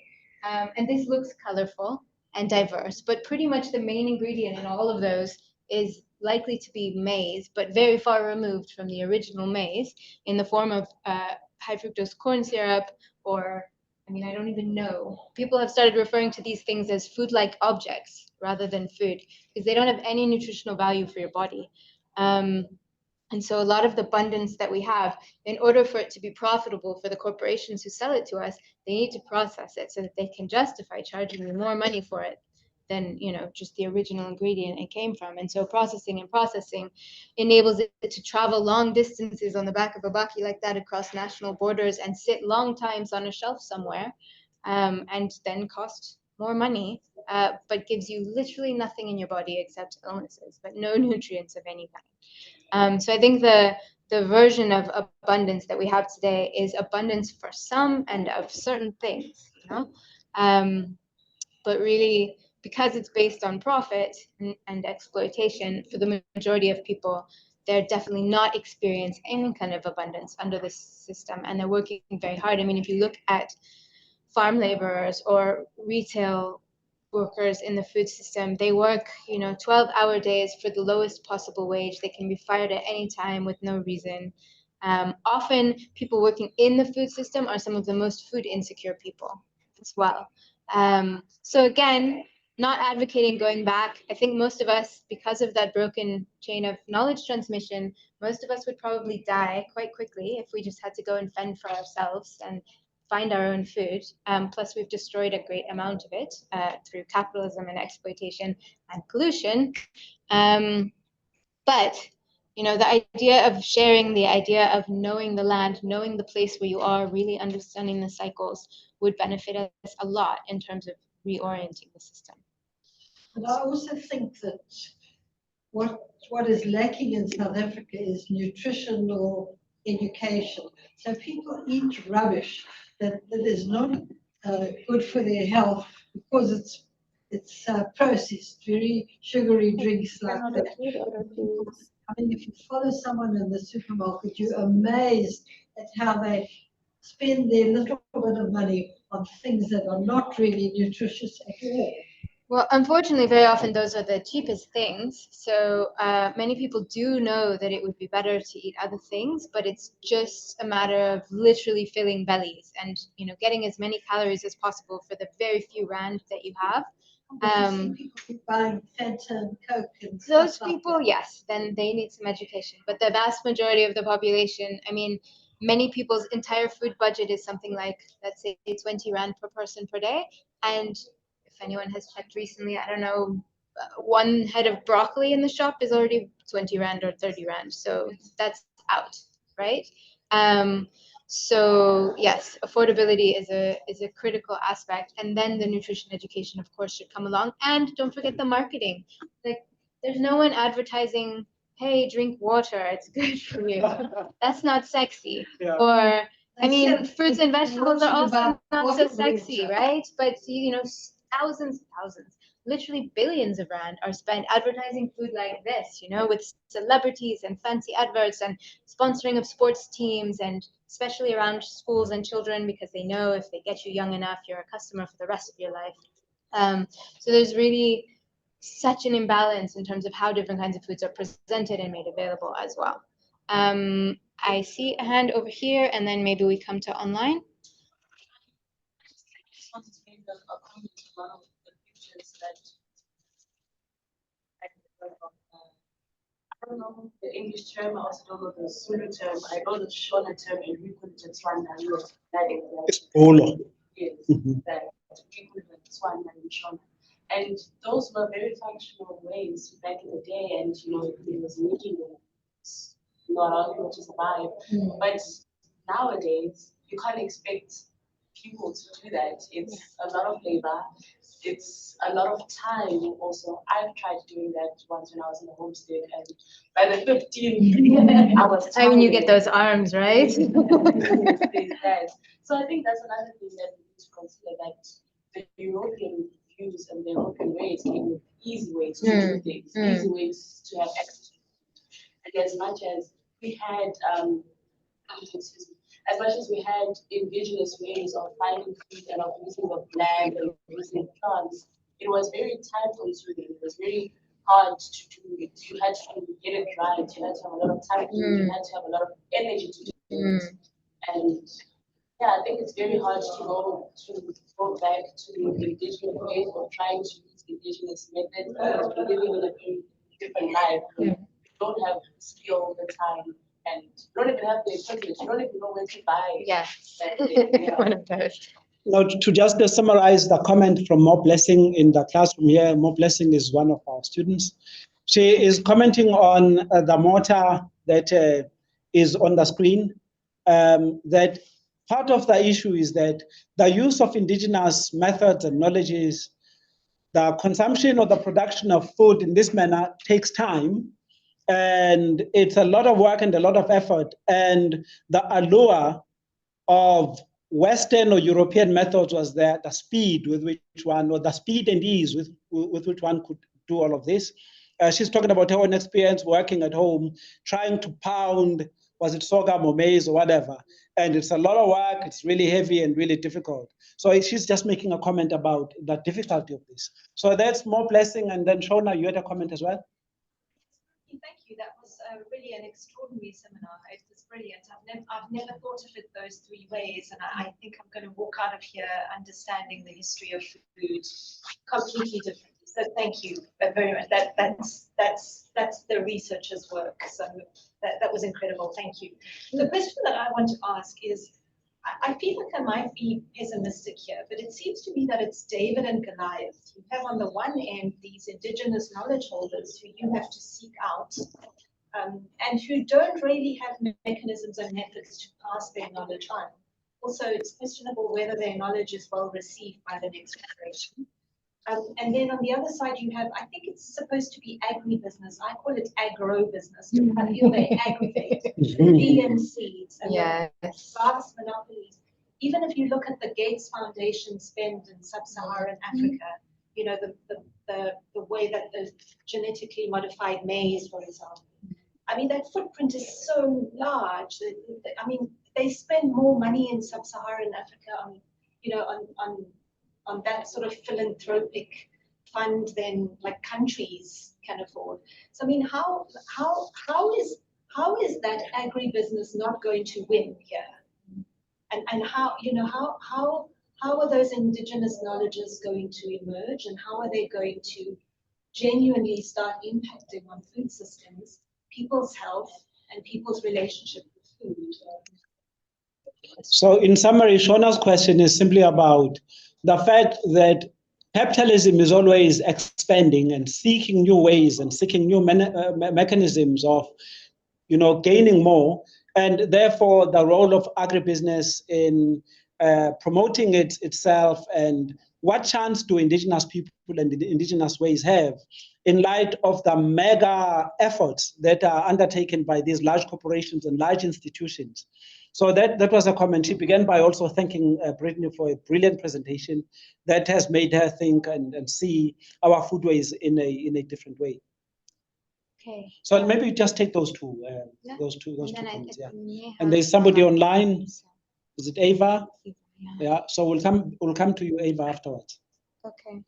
And this looks colorful and diverse, but pretty much the main ingredient in all of those is likely to be maize, but very far removed from the original maize in the form of high fructose corn syrup, or I mean, I don't even know. People have started referring to these things as food-like objects rather than food, because they don't have any nutritional value for your body. And so a lot of the abundance that we have, in order for it to be profitable for the corporations who sell it to us, they need to process it so that they can justify charging you more money for it than, you know, just the original ingredient it came from. And so processing enables it to travel long distances on the back of a bakkie like that across national borders and sit long times on a shelf somewhere, and then cost more money, but gives you literally nothing in your body except illnesses, but no nutrients of any kind. So I think the version of abundance that we have today is abundance for some and of certain things, you know, but really, because it's based on profit and exploitation, for the majority of people, they're definitely not experiencing any kind of abundance under this system, and they're working very hard. I mean, if you look at farm laborers or retail workers in the food system, they work, you know, 12-hour days for the lowest possible wage. They can be fired at any time with no reason. Often, people working in the food system are some of the most food insecure people as well. So again, not advocating going back. I think most of us, because of that broken chain of knowledge transmission, most of us would probably die quite quickly if we just had to go and fend for ourselves and find our own food. Plus, we've destroyed a great amount of it through capitalism and exploitation and pollution. But you know, the idea of sharing, the idea of knowing the land, knowing the place where you are, really understanding the cycles would benefit us a lot in terms of reorienting the system. And I also think that what is lacking in South Africa is nutritional education. So people eat rubbish that is not good for their health because it's processed, very sugary drinks like that. I mean, if you follow someone in the supermarket, you're amazed at how they spend their little bit of money on things that are not really nutritious at all. Well, unfortunately, very often those are the cheapest things. So many people do know that it would be better to eat other things, but it's just a matter of literally filling bellies and, you know, getting as many calories as possible for the very few rand that you have. People buying Fanta and Coke and those stuff people, like that. yes, then they need some education. But the vast majority of the population, I mean, many people's entire food budget is something like, let's say, 20 rand per person per day. And if anyone has checked recently, I don't know, one head of broccoli in the shop is already 20 rand or 30 rand. So that's out, right? So yes, affordability is a critical aspect, and then the nutrition education, of course, should come along. And don't forget the marketing. Like, there's no one advertising, "Hey, drink water; it's good for you." That's not sexy. Yeah. Or I mean, said fruits and it's vegetables are also about not so bottled sexy, water. right? But you know, thousands, literally billions of rand are spent advertising food like this, you know, with celebrities and fancy adverts and sponsoring of sports teams, and especially around schools and children, because they know if they get you young enough, you're a customer for the rest of your life. So there's really such an imbalance in terms of how different kinds of foods are presented and made available as well. I see a hand over here, and then maybe we come to online. I don't know the English term, I also don't know the Zulu term. I know the Shona term, and we could just one It's Polo. yes, that we could just one and Shona. And those were very functional ways back in the day, and you know, it was making them not allowing to survive. But nowadays, you can't expect people to do that. It's a lot of labor, it's a lot of time also. I've tried doing that once when I was in the homestead, and by the 15th, I was I mean, you get tired. those arms, right? There's that. So I think that's another thing that we need to consider, that the European views and the European ways came with easy ways to do things, easy ways to have access. And as much as we had, excuse me, as much as we had indigenous ways of finding food and of using the land and using plants, it was very time consuming. It was very hard to do it. You had to get it right. You had to have a lot of time to do it. You had to have a lot of energy to do it. And yeah, I think it's very hard to go back to indigenous ways or trying to use indigenous methods, because we're living in a very different life. We don't have the skill, the time, and don't even have the equipment. You don't even know where to buy. Yes. that thing, yeah. One of those. Now, to just summarize the comment from More Blessing in the classroom here, More Blessing is one of our students. She is commenting on the mortar that is on the screen, that part of the issue is that the use of indigenous methods and knowledges, the consumption or the production of food in this manner takes time, and it's a lot of work and a lot of effort, and the allure of Western or European methods was the speed with which one, or the speed and ease with which one could do all of this. She's talking about her own experience working at home, trying to pound, was it sorghum or maize or whatever. And it's a lot of work, it's really heavy and really difficult. So she's just making a comment about the difficulty of this. So that's More Blessing. And then Shona, you had a comment as well? Thank you. That was really an extraordinary seminar. It was brilliant. I've never thought of it those three ways, and I think I'm going to walk out of here understanding the history of food completely differently. So thank you very much. That's the researchers' work. So that was incredible. Thank you. The question that I want to ask is, I feel like I might be pessimistic here, but it seems to me that it's David and Goliath. You have on the one end these indigenous knowledge holders who you have to seek out, and who don't really have mechanisms and methods to pass their knowledge on. Also, it's questionable whether their knowledge is well received by the next generation. And then on the other side, you have, I think it's supposed to be agribusiness. I call it agro-business. I feel they aggregate the vegan seeds and the vast monopolies. Even if you look at the Gates Foundation spend in sub-Saharan Africa, you know, the way that the genetically modified maize, for example. I mean, that footprint is so large. I mean, they spend more money in sub-Saharan Africa on, you know, on that sort of philanthropic fund than like countries can afford. So I mean, how is that agribusiness not going to win here? And how, you know, how are those indigenous knowledges going to emerge, and how are they going to genuinely start impacting on food systems, people's health, and people's relationship with food? So in summary, Shona's question is simply about the fact that capitalism is always expanding and seeking new ways and seeking new mechanisms of, you know, gaining more, and therefore the role of agribusiness in promoting itself, and what chance do indigenous people and the indigenous ways have in light of the mega efforts that are undertaken by these large corporations and large institutions. So that was a comment. She began by also thanking Brittany for a brilliant presentation that has made her think and see our foodways in a different way. Okay. So maybe just take those two, Yeah. those two comments. Yeah. And And there's somebody online. Is it Ava? Yeah. So we'll come to you, Ava, afterwards. Okay.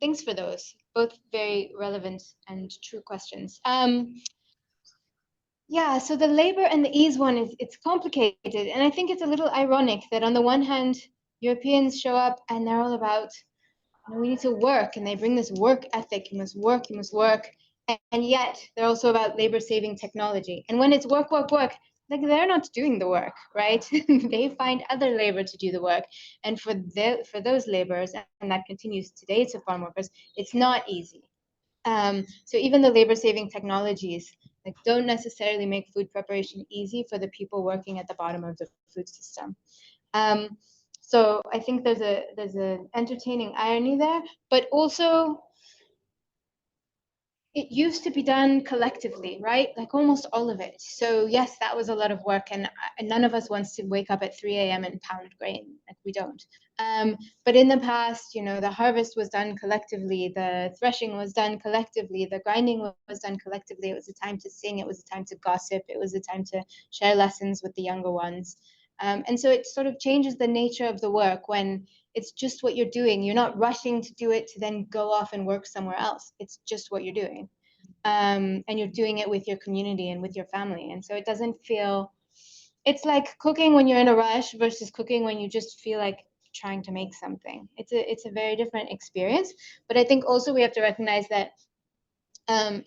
Thanks for those. Both very relevant and true questions. Yeah, so the labor and the ease one it's complicated, and I think it's a little ironic that on the one hand, Europeans show up and they're all about, you know, we need to work, and they bring this work ethic, you must work, and yet they're also about labor-saving technology. And when it's work, like they're not doing the work, right? They find other labor to do the work, and for those laborers, and that continues today to farm workers, it's not easy. So even the labor-saving technologies like don't necessarily make food preparation easy for the people working at the bottom of the food system. So I think there's an entertaining irony there, but also it used to be done collectively, right? Like almost all of it. So yes, that was a lot of work, and none of us wants to wake up at 3 a.m. and pound grain. Like we don't. But in the past, you know, the harvest was done collectively, the threshing was done collectively, the grinding was done collectively. It was a time to sing, it was a time to gossip, it was a time to share lessons with the younger ones. And so it sort of changes the nature of the work when it's just what you're doing. You're not rushing to do it to then go off and work somewhere else. It's just what you're doing. And you're doing it with your community and with your family. And so it doesn't feel, it's like cooking when you're in a rush versus cooking when you just feel like trying to make something. It's a very different experience. But I think also we have to recognize that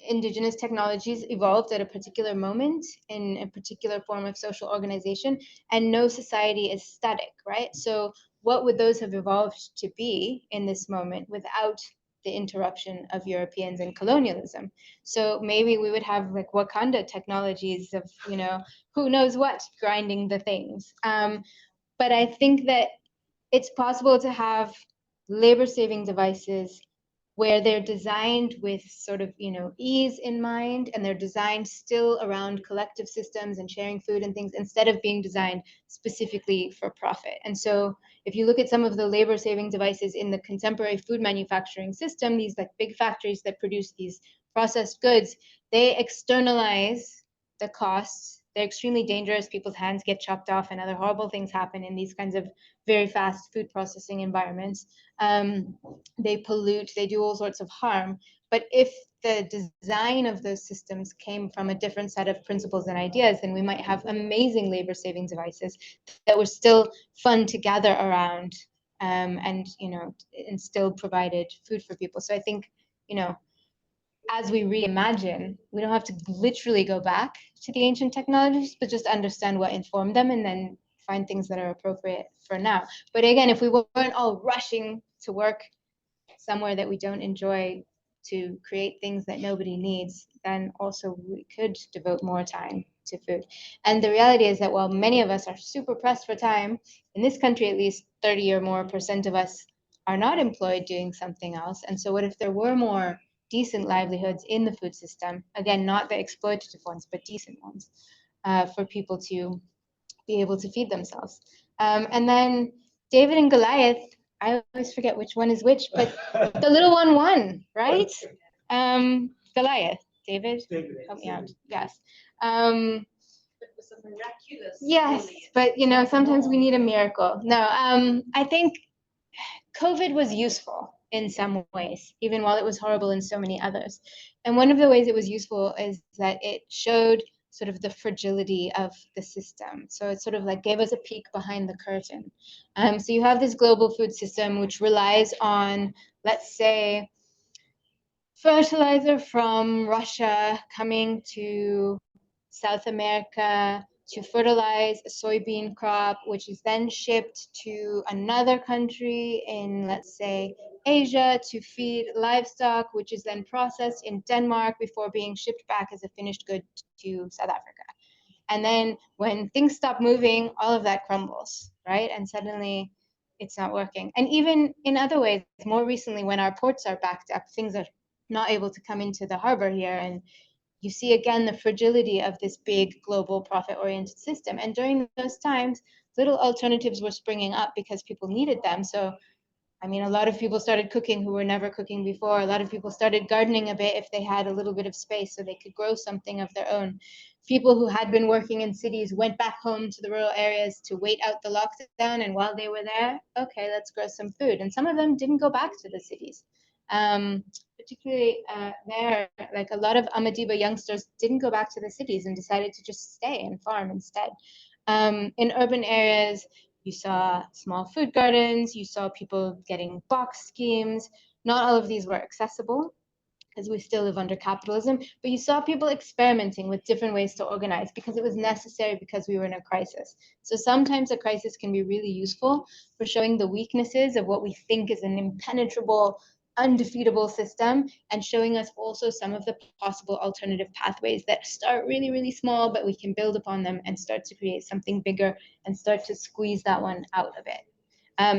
indigenous technologies evolved at a particular moment in a particular form of social organization, and no society is static, right? So what would those have evolved to be in this moment without the interruption of Europeans and colonialism? So maybe we would have like Wakanda technologies of, you know, who knows what, grinding the things. But I think that it's possible to have labor-saving devices where they're designed with sort of, you know, ease in mind, and they're designed still around collective systems and sharing food and things, instead of being designed specifically for profit. And so if you look at some of the labor-saving devices in the contemporary food manufacturing system, these like big factories that produce these processed goods, they externalize the costs. They're extremely dangerous. People's hands get chopped off and other horrible things happen in these kinds of very fast food processing environments. They pollute, they do all sorts of harm. But if the design of those systems came from a different set of principles and ideas, then we might have amazing labor-saving devices that were still fun to gather around, and, you know, and still provided food for people. So I think, you know, as we reimagine, we don't have to literally go back to the ancient technologies, but just understand what informed them and then find things that are appropriate for now. But again, if we weren't all rushing to work somewhere that we don't enjoy to create things that nobody needs, then also we could devote more time to food. And the reality is that while many of us are super pressed for time, in this country, at least 30 or more % of us are not employed doing something else. And so what if there were more decent livelihoods in the food system? Again, not the exploitative ones, but decent ones, for people to be able to feed themselves. And then David and Goliath, I always forget which one is which, but the little one won, right? Goliath, David, help me out. Yes. It was a miraculous. Yes, brilliant. but you know, sometimes we need a miracle. No, I think COVID was useful in some ways, even while it was horrible in so many others. And one of the ways it was useful is that it showed sort of the fragility of the system. So it sort of like gave us a peek behind the curtain. So you have this global food system which relies on, let's say, fertilizer from Russia coming to South America to fertilize a soybean crop, which is then shipped to another country in, let's say, Asia to feed livestock, which is then processed in Denmark before being shipped back as a finished good to South Africa. And then when things stop moving, all of that crumbles, right? And suddenly it's not working. And even in other ways, more recently, when our ports are backed up, things are not able to come into the harbor here. And you see again the fragility of this big global profit-oriented system. And during those times, little alternatives were springing up because people needed them. So, I mean, a lot of people started cooking who were never cooking before. A lot of people started gardening a bit if they had a little bit of space so they could grow something of their own. People who had been working in cities went back home to the rural areas to wait out the lockdown. And while they were there, okay, let's grow some food. And some of them didn't go back to the cities. Particularly there, like a lot of Amadiba youngsters didn't go back to the cities and decided to just stay and farm instead. In urban areas, you saw small food gardens, you saw people getting box schemes. Not all of these were accessible because we still live under capitalism, but you saw people experimenting with different ways to organize because it was necessary because we were in a crisis. So sometimes a crisis can be really useful for showing the weaknesses of what we think is an impenetrable, undefeatable system, and showing us also some of the possible alternative pathways that start really, really small, but we can build upon them and start to create something bigger and start to squeeze that one out of it.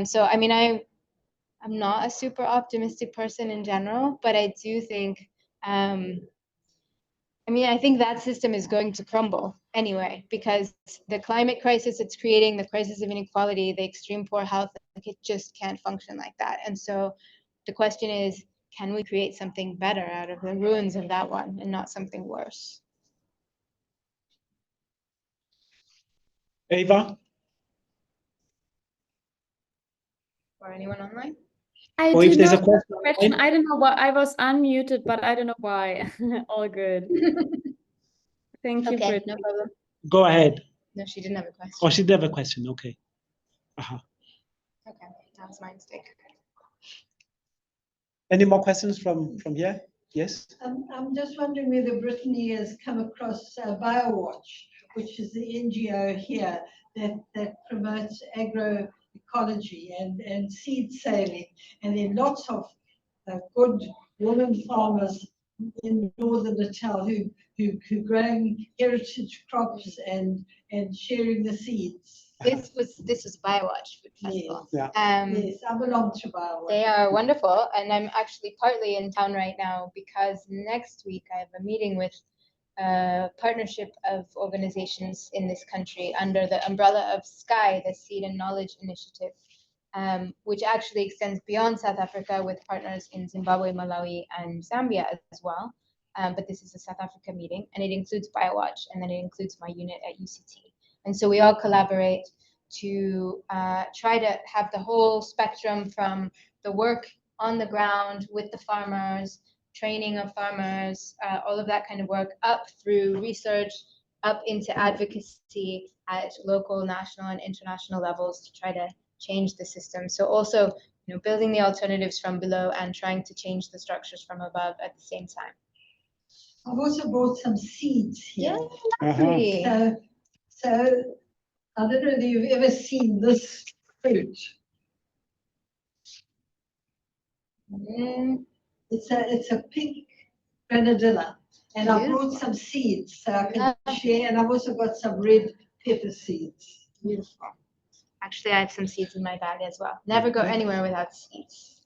So I mean, I'm not a super optimistic person in general, but I do think, I mean, I think that system is going to crumble anyway, because the climate crisis it's creating, the crisis of inequality, the extreme poor health, like it just can't function like that. And so the question is, can we create something better out of the ruins of that one and not something worse? Ava? Or anyone online? I Or do if there's a not have a question question. online? I don't know why I was unmuted, but I don't know why. All good. Thank you, Okay, Brittany. no problem. Go ahead. No, she didn't have a question. Oh, she did have a question. Okay. Okay, that was my mistake. Any more questions from here? Yes. I'm just wondering whether Brittany has come across BioWatch, which is the NGO here that promotes agroecology and seed saving. And there are lots of good women farmers in northern Natal who growing heritage crops and sharing the seeds. This was BioWatch Food Festival. Yeah. Yes, I belong to BioWatch. They are wonderful, and I'm actually partly in town right now because next week I have a meeting with a partnership of organizations in this country under the umbrella of SKY, the Seed and Knowledge Initiative, which actually extends beyond South Africa with partners in Zimbabwe, Malawi, and Zambia as well. But this is a South Africa meeting, and it includes BioWatch, and then it includes my unit at UCT. And so we all collaborate to try to have the whole spectrum from the work on the ground with the farmers, training of farmers, all of that kind of work, up through research, up into advocacy at local, national, and international levels to try to change the system. So also, you know, building the alternatives from below and trying to change the structures from above at the same time. I've also brought some seeds here. Yeah, lovely. So I don't know if you've ever seen this fruit. It's a pink grenadilla, and I brought some seeds so I can share. And I've also got some red pepper seeds. Beautiful. Actually, I have some seeds in my bag as well. Never go anywhere without seeds.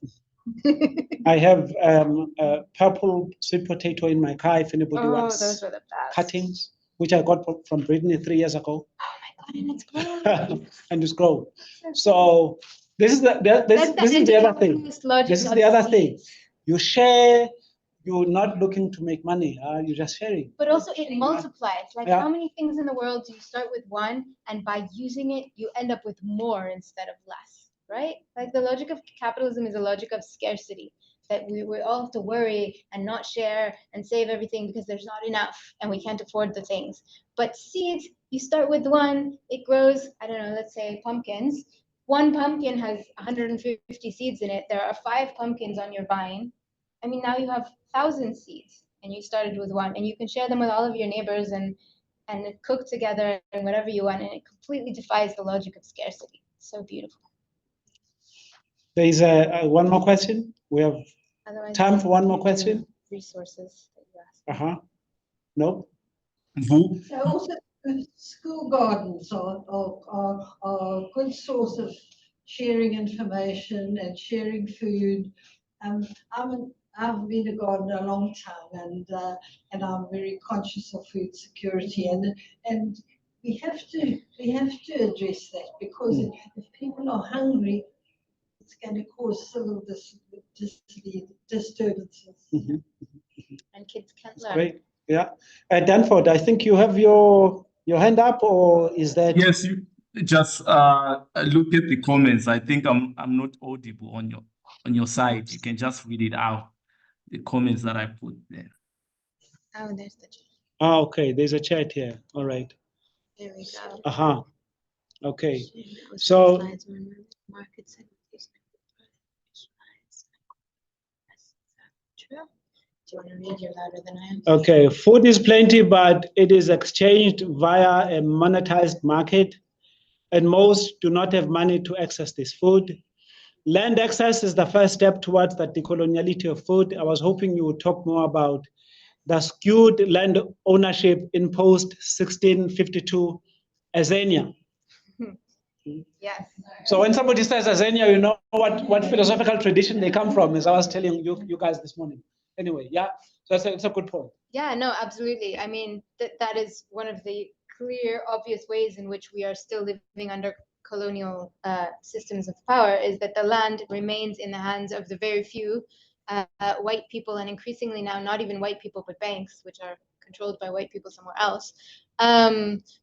I have a purple sweet potato in my car if anybody wants those were the best. cuttings, which I got from Brittany 3 years ago. Oh my God, and it's growing. And it's grown. So this is the other thing. This is the other thing. You share. You're not looking to make money. You're just sharing. But also it multiplies. Like how many things in the world do you start with one, and by using it, you end up with more instead of less, right? Like the logic of capitalism is a logic of scarcity, that we all have to worry and not share and save everything because there's not enough and we can't afford the things. But seeds, you start with one, it grows, I don't know, let's say pumpkins. One pumpkin has 150 seeds in it. There are 5 pumpkins on your vine. I mean, now you have 1,000 seeds and you started with one, and you can share them with all of your neighbors and cook together and whatever you want, and it completely defies the logic of scarcity. It's so beautiful. There is one more question. We have time for one more question. Resources that you asked. No? So also school gardens are a good source of sharing information and sharing food. I've been a gardener a long time, and I'm very conscious of food security, and we have to address that, because if people are hungry, it's going to cause civil disturbances. And kids can't learn. Great. Yeah. Danford, I think you have your hand up, or is that? Yes, you just look at the comments. I think I'm not audible on your side. You can just read it out, the comments that I put there. Oh, there's the chat. Okay. There's a chat here. All right. There we go. Okay. So. Do you want to read? You're louder than I am. Okay, food is plenty, but it is exchanged via a monetized market, and most do not have money to access this food. Land access is the first step towards the decoloniality of food. I was hoping you would talk more about the skewed land ownership in post-1652 Azania. Yes. So when somebody says Azania, you know what philosophical tradition they come from, as I was telling you guys this morning. Anyway, yeah, so it's a good point. Yeah, no, absolutely. I mean, that is one of the clear, obvious ways in which we are still living under colonial systems of power, is that the land remains in the hands of the very few white people, and increasingly now not even white people, but banks, which are controlled by white people somewhere else.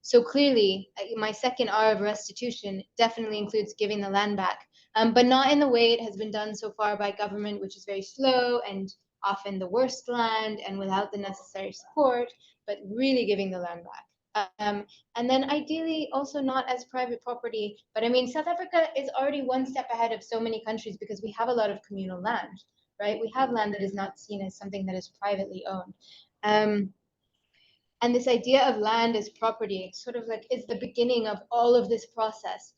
So clearly, my second R of restitution definitely includes giving the land back, but not in the way it has been done so far by government, which is very slow and often the worst land and without the necessary support, but really giving the land back. And then ideally also not as private property, but I mean, South Africa is already one step ahead of so many countries because we have a lot of communal land, right? We have land that is not seen as something that is privately owned. And this idea of land as property sort of like is the beginning of all of this process.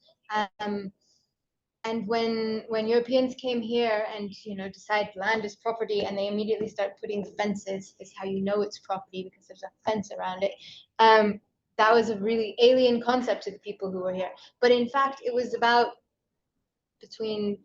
And when Europeans came here and decide land is property, and they immediately start putting fences, is how you know it's property because there's a fence around it. That was a really alien concept to the people who were here. But in fact, it was about between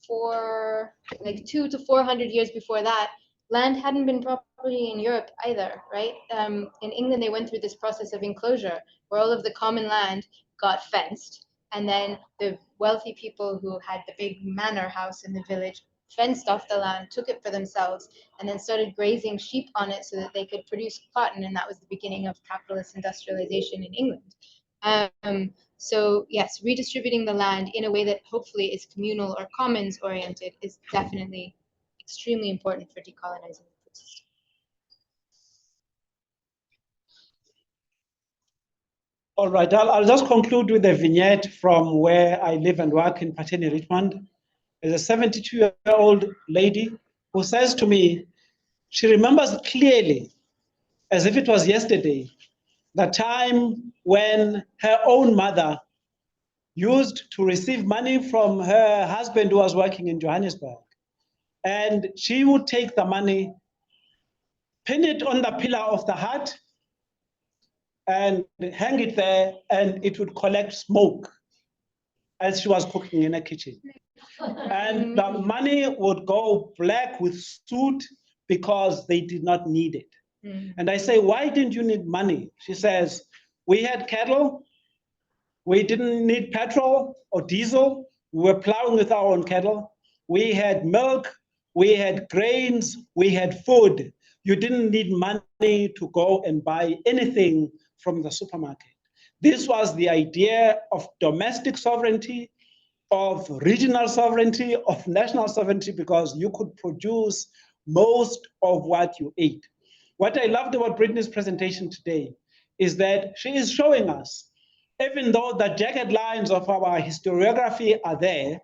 200 to 400 years before that, land hadn't been property in Europe either, right? In England, they went through this process of enclosure where all of the common land got fenced. And then the wealthy people who had the big manor house in the village fenced off the land, took it for themselves, and then started grazing sheep on it so that they could produce cotton. And that was the beginning of capitalist industrialization in England. So yes, redistributing the land in a way that hopefully is communal or commons oriented is definitely extremely important for decolonizing the food system. All right, I'll just conclude with a vignette from where I live and work in Pateni, Richmond. There's a 72-year-old lady who says to me, she remembers clearly, as if it was yesterday, the time when her own mother used to receive money from her husband who was working in Johannesburg. And she would take the money, pin it on the pillar of the hut, and hang it there, and it would collect smoke as she was cooking in a kitchen. And the money would go black with soot because they did not need it. And I say, why didn't you need money? She says, we had cattle, we didn't need petrol or diesel, we were plowing with our own cattle, we had milk, we had grains, we had food. You didn't need money to go and buy anything from the supermarket. This was the idea of domestic sovereignty, of regional sovereignty, of national sovereignty, because you could produce most of what you ate. What I loved about Brittany's presentation today is that she is showing us, even though the jagged lines of our historiography are there,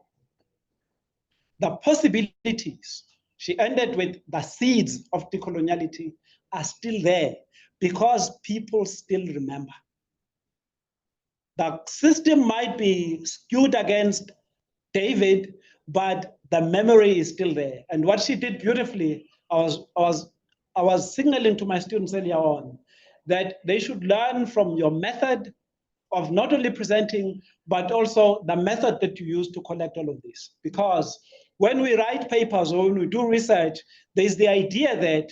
the possibilities, she ended with the seeds of decoloniality, are still there because people still remember. The system might be skewed against David, but the memory is still there. And what she did beautifully, I was signaling to my students earlier on that they should learn from your method of not only presenting, but also the method that you use to collect all of this. Because when we write papers or when we do research, there's the idea that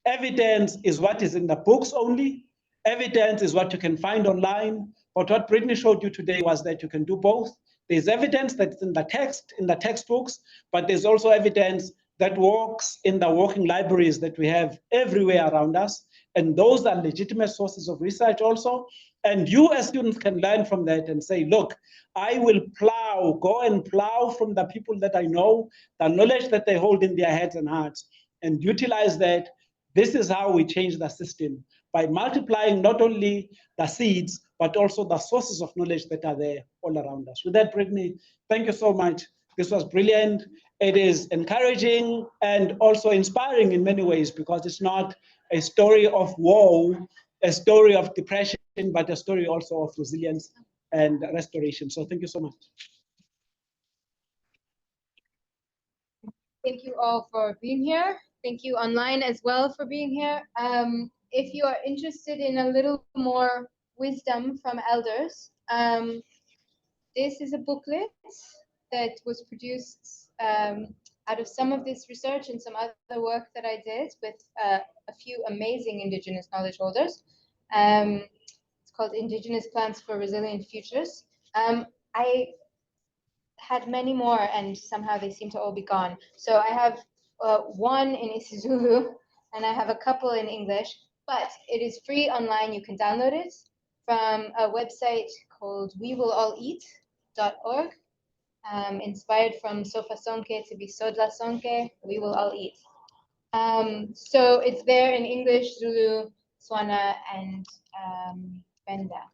evidence is what is in the books only. Evidence is what you can find online. But what Brittany showed you today was that you can do both. There's evidence that's in the text, in the textbooks, but there's also evidence that works in the working libraries that we have everywhere around us. And those are legitimate sources of research also. And you as students can learn from that and say, look, I will plow, go and plow from the people that I know, the knowledge that they hold in their heads and hearts, and utilize that. This is how we change the system, by multiplying not only the seeds, but also the sources of knowledge that are there all around us. With that, Brittany, thank you so much. This was brilliant. It is encouraging and also inspiring in many ways, because it's not a story of woe, a story of depression, but a story also of resilience and restoration. So thank you so much. Thank you all for being here. Thank you online as well for being here. If you are interested in a little more wisdom from elders, this is a booklet that was produced out of some of this research and some other work that I did with a few amazing indigenous knowledge holders. It's called Indigenous Plants for Resilient Futures. I had many more and somehow they seem to all be gone. So I have one in isiZulu and I have a couple in English, but it is free online. You can download it from a website called wewillalleat.org, inspired from Sofa Sonke to be Sodla Sonke, we will all eat. So it's there in English, Zulu, Tswana, and Benda.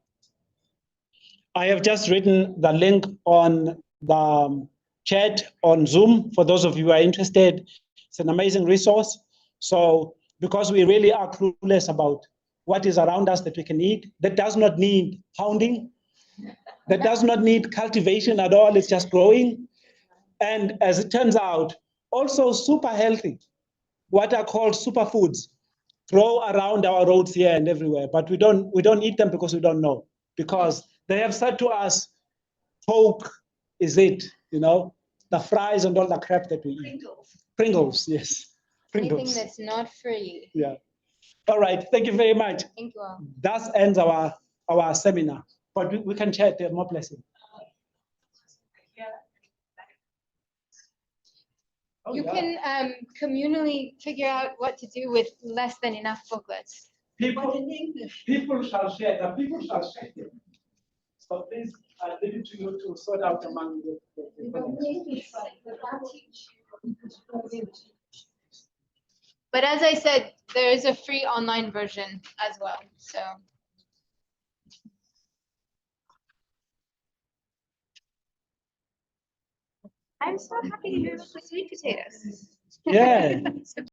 I have just written the link on the chat on Zoom for those of you who are interested. It's an amazing resource. So because we really are clueless about what is around us that we can eat, that does not need hounding, that does not need cultivation at all, it's just growing. And as it turns out, also super healthy, what are called superfoods, grow around our roads here and everywhere, but we don't eat them because we don't know, because they have said to us, Coke is it, you know, the fries and all the crap that we eat. Pringles, yes. Pringles. Anything that's not free. Yeah. All right, thank you very much. Thank you all. That ends our seminar, but we can chat more blessing. Oh, You yeah. can communally figure out what to do with less than enough booklets. People shall share, the people shall share them. So please, I leave it to you to sort out among the But as I said, there is a free online version as well. So I'm so happy to hear about the sweet potatoes. Yeah.